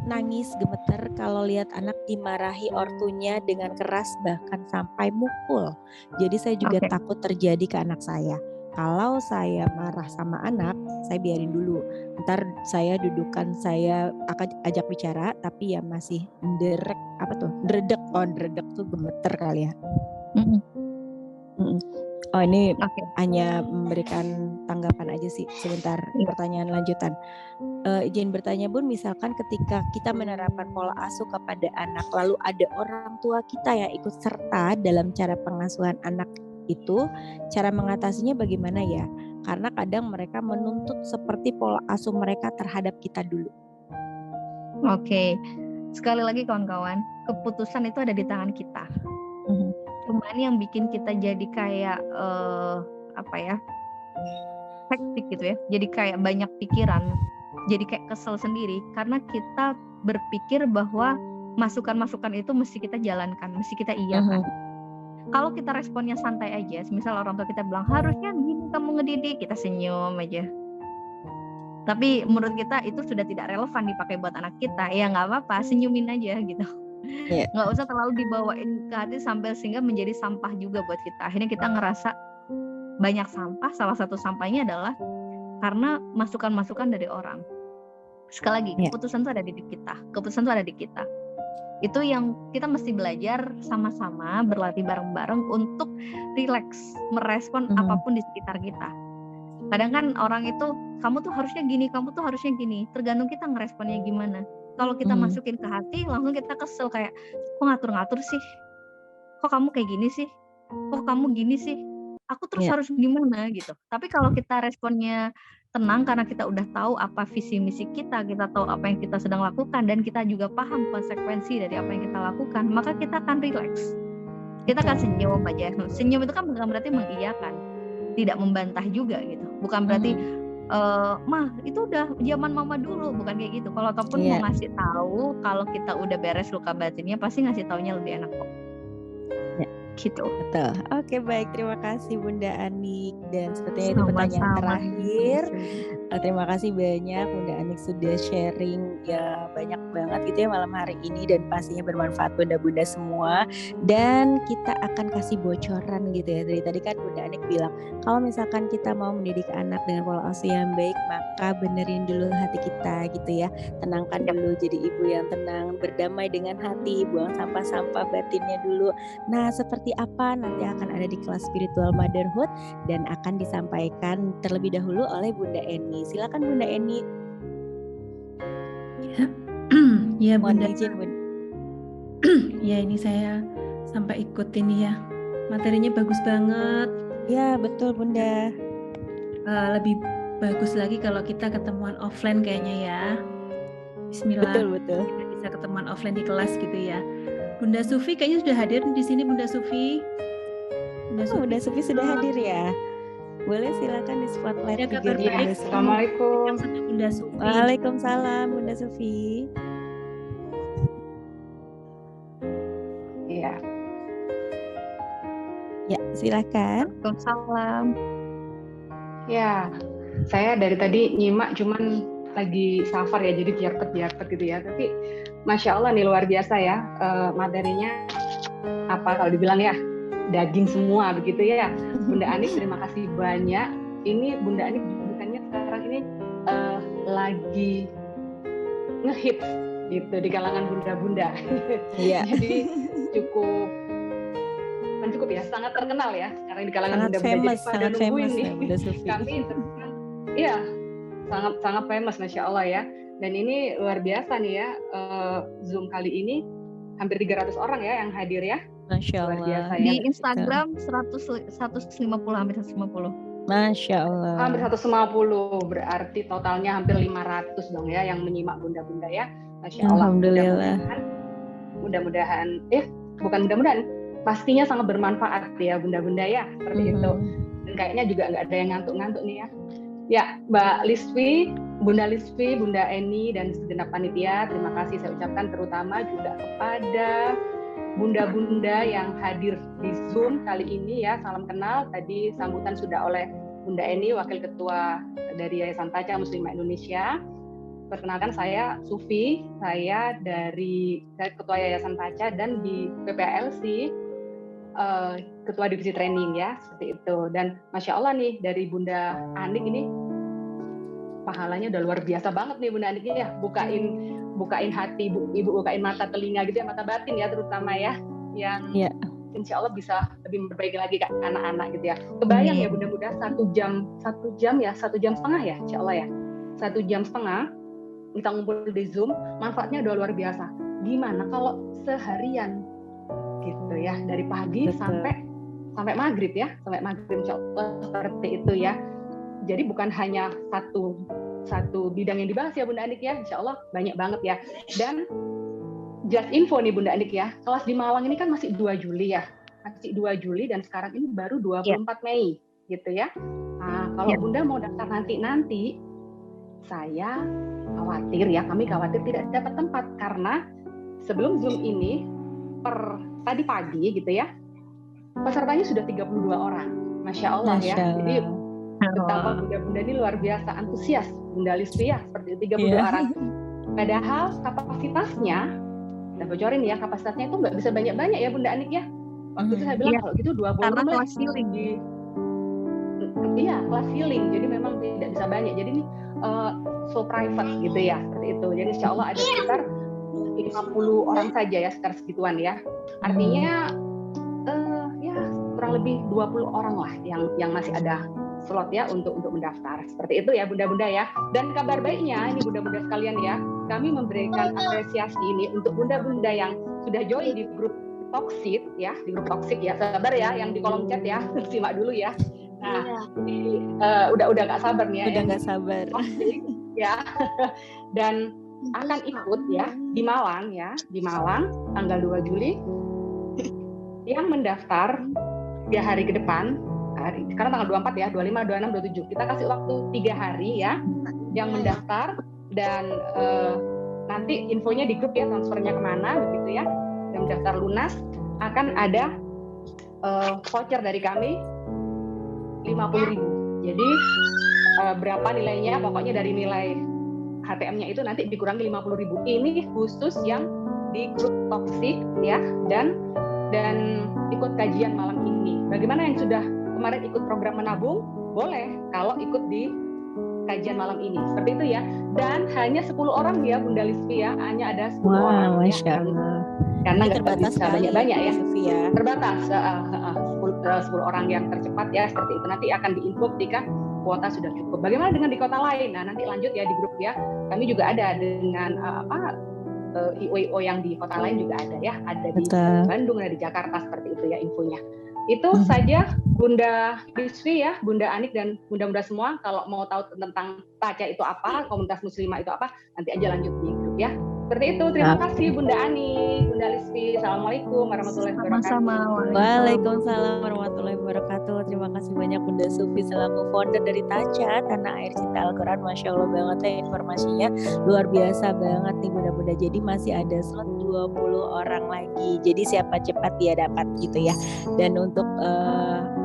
nangis gemeter kalau lihat anak dimarahi ortunya dengan keras bahkan sampai mukul. Jadi saya juga takut terjadi ke anak saya. Kalau saya marah sama anak, saya biarin dulu. Ntar saya dudukan, saya akan ajak bicara, tapi ya masih apa tuh? Dredeg. Oh, dredeg tuh gemeter kali ya. Mm-mm. Oh, ini Oke. hanya memberikan tanggapan aja sih. Sebentar, Iya. pertanyaan lanjutan. Izin bertanya Bun, misalkan ketika kita menerapkan pola asuh kepada anak, lalu ada orang tua kita yang ikut serta dalam cara pengasuhan anak itu, cara mengatasinya bagaimana ya? Karena kadang mereka menuntut seperti pola asuh mereka terhadap kita dulu. Oke. Sekali lagi kawan-kawan, keputusan itu ada di tangan kita. Cuman yang bikin kita jadi kayak hektik gitu ya. Jadi kayak banyak pikiran, jadi kayak kesel sendiri karena kita berpikir bahwa masukan-masukan itu mesti kita jalankan, mesti kita iyakan. Kalau kita responnya santai aja, misal orang tua kita bilang harusnya gini kamu ngedidik, kita senyum aja. Tapi menurut kita itu sudah tidak relevan dipakai buat anak kita, ya nggak apa-apa, senyumin aja gitu. Nggak usah terlalu dibawain ke hati sampai sehingga menjadi sampah juga buat kita. Akhirnya kita ngerasa banyak sampah. Salah satu sampahnya adalah karena masukan-masukan dari orang. Sekali lagi, keputusan itu ada di kita. Keputusan itu ada di kita. Itu yang kita mesti belajar sama-sama, berlatih bareng-bareng untuk rileks, merespon apapun di sekitar kita. Kadang kan orang itu, kamu tuh harusnya gini, kamu tuh harusnya gini. Tergantung kita ngeresponnya gimana. Kalau kita masukin ke hati, langsung kita kesel kayak, kok ngatur-ngatur sih? Kok kamu kayak gini sih? Kok kamu gini sih? Aku terus harus gimana gitu. Tapi kalau kita responnya tenang karena kita udah tahu apa visi misi kita tahu apa yang kita sedang lakukan dan kita juga paham konsekuensi dari apa yang kita lakukan, maka kita akan rileks. Kita akan senyum aja. Senyum itu kan bukan berarti mengiyakan, tidak membantah juga gitu. Bukan berarti mah itu udah zaman mama dulu, bukan kayak gitu. Kalau ataupun mau ngasih tahu kalau kita udah beres luka batinnya, pasti ngasih taunya lebih enak kok. Gitu. Betul. Oke, baik, terima kasih Bunda Anik, dan sepertinya itu pertanyaan terakhir. Terima kasih banyak Bunda Anik sudah sharing ya banyak banget gitu ya malam hari ini, dan pastinya bermanfaat bunda-bunda semua. Dan kita akan kasih bocoran gitu ya. Dari tadi kan Bunda Anik bilang kalau misalkan kita mau mendidik anak dengan pola asuh yang baik, maka benerin dulu hati kita gitu ya. Tenangkan dulu, jadi ibu yang tenang, berdamai dengan hati, buang sampah-sampah batinnya dulu. Nah, seperti apa nanti akan ada di kelas Spiritual Motherhood dan akan disampaikan terlebih dahulu oleh Bunda Eni. Silakan Bunda Eni. Ya Bunda. Izin, Bunda. Ya, ini saya sampai ikut ini ya. Materinya bagus banget. Ya, betul Bunda. Lebih bagus lagi kalau kita ketemuan offline kayaknya ya. Bismillah. Betul. Kita bisa ketemuan offline di kelas gitu ya. Bunda Sufi kayaknya sudah hadir di sini, Bunda Sufi. Bunda Sufi sudah hadir ya. Boleh silakan di spotlight juga Bunda Sufi. Assalamualaikum. Bunda Sufi. Waalaikumsalam Bunda Sufi. Iya. Ya, silakan. Waalaikumsalam. Ya, saya dari tadi nyimak cuman lagi safar ya, jadi biarpet gitu ya. Tapi Masya Allah nih luar biasa ya, materinya apa kalau dibilang ya daging semua begitu ya. Bunda Anik terima kasih banyak. Ini Bunda Anik bukannya sekarang ini lagi ngehits gitu di kalangan bunda-bunda. Iya. Jadi cukup ya, sangat terkenal ya sekarang di kalangan bunda-bunda. Jadi pada nungguin nih Bunda Sufi. Kami iya, sangat famous Masya Allah ya. Dan ini luar biasa nih ya, Zoom kali ini hampir 300 orang ya yang hadir ya. Masya Allah. Luar biasa ya. Di Instagram 150, hampir 150. Masya Allah. Hampir 150, berarti totalnya hampir 500 dong ya yang menyimak bunda-bunda ya. Masya Allah. Alhamdulillah. Mudah-mudahan, pastinya sangat bermanfaat ya bunda-bunda ya, seperti itu. Dan kayaknya juga nggak ada yang ngantuk-ngantuk nih ya. Ya, Mbak Lisvi, Bunda Lisvi, Bunda Eni, dan segenap panitia, terima kasih saya ucapkan terutama juga kepada bunda-bunda yang hadir di Zoom kali ini ya. Salam kenal, tadi sambutan sudah oleh Bunda Eni, Wakil Ketua dari Yayasan Taca Muslimah Indonesia. Perkenalkan saya Sufi, saya dari Ketua Yayasan Taca dan di PPLC Ketua Divisi Training ya, seperti itu. Dan Masya Allah nih dari Bunda Anik ini pahalanya udah luar biasa banget nih Bunda Anik ya, bukain hati ibu, bukain mata telinga gitu ya, mata batin ya terutama ya, yang insya Allah bisa lebih memperbaiki lagi ke anak-anak gitu ya. Kebayang ya Bunda-Bunda 1 jam ya, 1,5 jam ya insya Allah ya, 1,5 jam kita ngumpul di Zoom, manfaatnya udah luar biasa. Gimana kalau seharian gitu ya, dari pagi sampai maghrib ya, sampai maghrib insya Allah seperti itu ya. Jadi bukan hanya satu bidang yang dibahas ya Bunda Anik ya, insya Allah banyak banget ya. Dan just info nih Bunda Anik ya, kelas di Malang ini kan masih 2 Juli ya, masih 2 Juli dan sekarang ini baru 24 Mei gitu ya. Nah, kalau Bunda mau daftar nanti, saya khawatir ya, kami khawatir tidak dapat tempat karena sebelum Zoom ini tadi pagi gitu ya, pesertanya sudah 32 orang, Masya Allah ya. Jadi betapa Bunda-Bunda ini luar biasa antusias, Bunda Lisfi ya, seperti itu 32 orang. Padahal kapasitasnya, kita bocorin ya, kapasitasnya itu nggak bisa banyak-banyak ya Bunda Anik ya. Waktu itu saya bilang kalau gitu 20 karena kelas healing. Iya, kelas healing, jadi memang tidak bisa banyak. Jadi ini so private gitu ya, seperti itu. Jadi insya Allah ada sekitar 50 orang saja ya, sekitar segituan ya. Artinya ya kurang lebih 20 orang lah yang masih ada slot ya untuk mendaftar. Seperti itu ya Bunda-Bunda ya. Dan kabar baiknya ini Bunda-Bunda sekalian ya, kami memberikan apresiasi ini untuk Bunda-Bunda yang sudah join di grup Toxic ya, di grup Toxic ya. Sabar ya yang di kolom chat ya, simak dulu ya. Nah, ini udah nggak sabar nih ya. Udah nggak sabar. Toxic, ya. Dan akan ikut ya di Malang ya, di Malang tanggal 2 Juli. Yang mendaftar 3 hari ke depan. Sekarang tanggal 24 ya, 25, 26, 27. Kita kasih waktu 3 hari ya yang mendaftar dan nanti infonya di grup ya, transfernya kemana begitu ya. Yang mendaftar lunas akan ada voucher dari kami 50.000. Jadi berapa nilainya? Pokoknya dari nilai HTM-nya itu nanti dikurangi 50.000. Ini khusus yang di grup Toxic ya, dan ikut kajian malam ini. Bagaimana yang sudah kemarin ikut program menabung? Boleh kalau ikut di kajian malam ini. Seperti itu ya. Dan hanya 10 orang ya Bunda Lisfi ya. Hanya ada 10 orang. Masya Allah. Karena nggak terbatas bisa banyak-banyak ya. Ya. Terbatas 10 orang yang tercepat ya. Seperti itu. Nanti akan diinfo ketika kuota sudah cukup. Bagaimana dengan di kota lain? Nah nanti lanjut ya di grup ya. Kami juga ada dengan IO yang di kota lain juga ada ya, ada di Bandung, ada di Jakarta, seperti itu ya infonya. Itu saja Bunda Lisfi ya, Bunda Anik dan Bunda-Bunda semua. Kalau mau tahu tentang TACA itu apa, komunitas muslimah itu apa, nanti aja lanjut di grup ya. Seperti itu, terima kasih Bunda Anik, Bunda Lisfi. Assalamualaikum warahmatullahi wabarakatuh. Sama-sama. Waalaikumsalam warahmatullahi wabarakatuh. Terima kasih banyak Bunda Sufi selaku founder dari TACA, Tanah Air Cinta Al-Quran. Masya Allah banget ya informasinya, luar biasa banget nih Bunda-Bunda. Jadi masih ada slot 20 orang lagi. Jadi siapa cepat dia dapat gitu ya. Dan untuk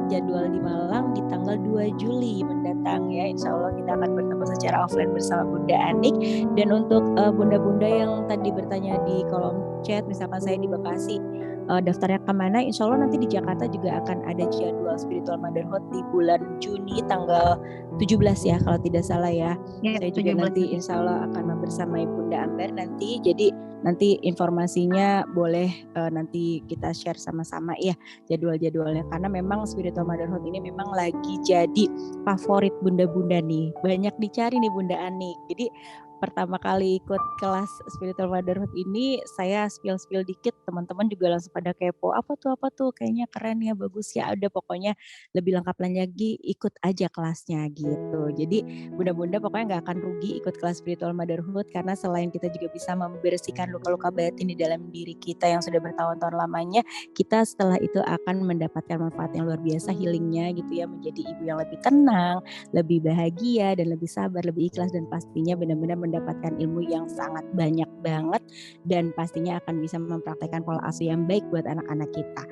jadwal di Malang di tanggal 2 Juli mendatang ya, insya Allah kita akan bertemu secara offline bersama Bunda Anik. Dan untuk bunda-bunda yang tadi bertanya di kolom chat, misalkan saya di Bekasi, daftarnya kemana? Insya Allah nanti di Jakarta juga akan ada jadwal Spiritual Motherhood di bulan Juni tanggal 17 ya kalau tidak salah ya. Saya juga nanti insya Allah akan membersamai Bunda Amber nanti. Jadi nanti informasinya boleh nanti kita share sama-sama ya jadwal-jadwalnya, karena memang Spiritual Motherhood ini memang lagi jadi favorit bunda-bunda nih, banyak dicari nih Bunda Anik. Jadi pertama kali ikut kelas Spiritual Motherhood ini saya spill dikit, teman-teman juga langsung pada kepo, apa tuh kayaknya keren ya, bagus ya, ada pokoknya lebih lengkap lagi ikut aja kelasnya gitu. Jadi bunda-bunda pokoknya nggak akan rugi ikut kelas Spiritual Motherhood, karena selain kita juga bisa membersihkan luka-luka batin di dalam diri kita yang sudah bertahun-tahun lamanya, kita setelah itu akan mendapatkan manfaat yang luar biasa, healingnya gitu ya, menjadi ibu yang lebih tenang, lebih bahagia dan lebih sabar, lebih ikhlas, dan pastinya benar-benar mendapatkan ilmu yang sangat banyak banget, dan pastinya akan bisa mempraktekkan pola asuh yang baik buat anak-anak kita.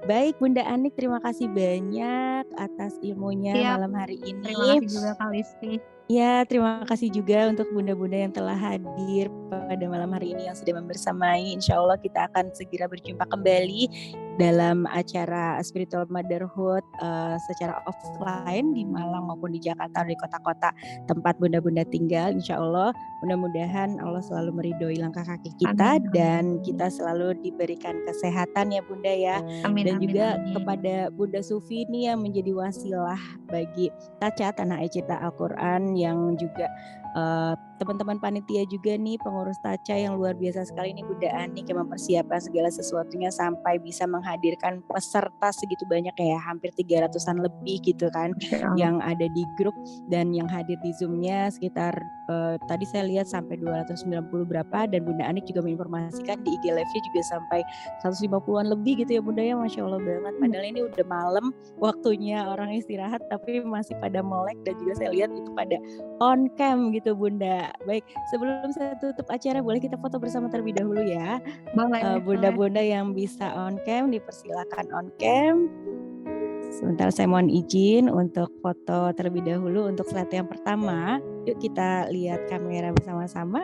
Baik Bunda Anik, terima kasih banyak atas ilmunya malam hari ini. Terima kasih juga Kak Lisfi. Ya, terima kasih juga untuk bunda-bunda yang telah hadir pada malam hari ini yang sudah membersamai. Insya Allah kita akan segera berjumpa kembali dalam acara Spiritual Motherhood secara offline di Malang maupun di Jakarta, di kota-kota tempat bunda-bunda tinggal. Insya Allah mudah-mudahan Allah selalu meridhoi langkah kaki kita, dan kita selalu diberikan kesehatan ya Bunda ya. Amin, Dan amin, juga amin. kepada Bunda Sufi ini yang menjadi wasilah bagi Taca Tanah Air Cipta Al-Quran, yang juga teman-teman panitia juga nih, pengurus Taca yang luar biasa sekali nih Bunda Anik yang mempersiapkan segala sesuatunya sampai bisa menghadirkan peserta segitu banyak ya, hampir 300-an lebih gitu kan yang ada di grup, dan yang hadir di Zoom-nya sekitar tadi saya lihat sampai 290 berapa, dan Bunda Anik juga menginformasikan di IG Live-nya juga sampai 150-an lebih gitu ya Bunda ya. Masya Allah banget, padahal ini udah malam waktunya orang istirahat tapi masih pada melek, dan juga saya lihat itu pada on cam gitu Bunda. Baik, sebelum saya tutup acara boleh kita foto bersama terlebih dahulu ya. Boleh. Bunda-bunda yang bisa on cam dipersilakan on cam. Sebentar saya mohon izin untuk foto terlebih dahulu untuk slide yang pertama. Yuk kita lihat kamera bersama-sama.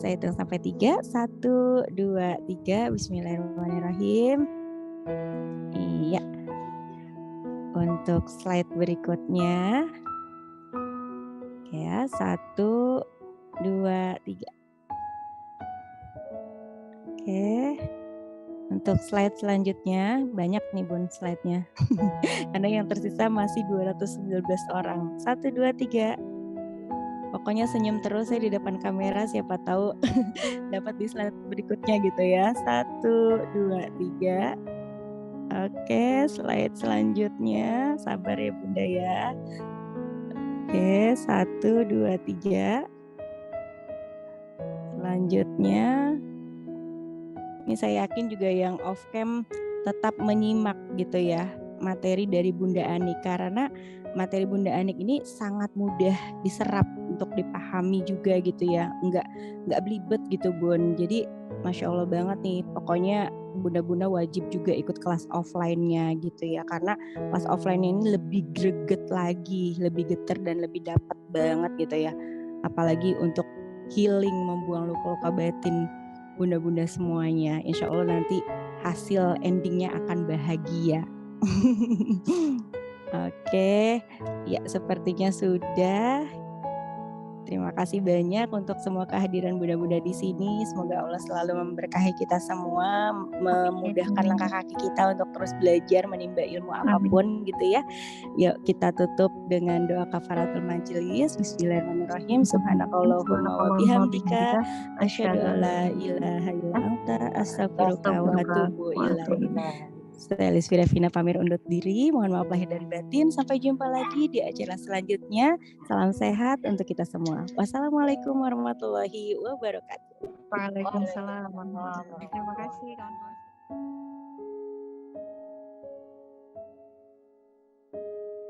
Saya hitung sampai 3. 1, 2, 3. Bismillahirrahmanirrahim. Iya. Untuk slide berikutnya. Ya, 1, 2, 3. Oke. Untuk slide selanjutnya, banyak nih Bun slide-nya. Karena yang tersisa masih 219 orang. 1, 2, 3. Pokoknya senyum terus saya di depan kamera, siapa tahu dapat di slide berikutnya gitu ya. 1, 2, 3. Oke, slide selanjutnya. Sabar ya Bunda ya. Oke, 1, 2, 3. Selanjutnya, ini saya yakin juga yang off cam tetap menyimak gitu ya materi dari Bunda Anik, karena materi Bunda Anik ini sangat mudah diserap untuk dipahami juga gitu ya, nggak belibet gitu Bun. Jadi Masya Allah banget nih, pokoknya bunda-bunda wajib juga ikut kelas offline-nya gitu ya, karena kelas offline ini lebih greget lagi, lebih geter dan lebih dapat banget gitu ya, apalagi untuk healing, membuang luka-luka batin bunda-bunda semuanya. Insya Allah nanti hasil endingnya akan bahagia. Oke, ya sepertinya sudah. Terima kasih banyak untuk semua kehadiran bunda-bunda di sini. Semoga Allah selalu memberkahi kita semua, memudahkan langkah kaki kita untuk terus belajar, menimba ilmu apapun gitu ya. Yuk kita tutup dengan doa kafaratul majelis. Bismillahirrahmanirrahim. Subhanakallahumma wa bihamdika asyhadu an la ilaha illa anta astaghfiruka wa atubu ilaik. Saya Lisvira Vina pamit undur diri. Mohon maaf lahir dari batin. Sampai jumpa lagi di acara selanjutnya. Salam sehat untuk kita semua. Wassalamualaikum warahmatullahi wabarakatuh. Waalaikumsalam warahmatullahi wabarakatuh. Terima kasih kawan-kawan.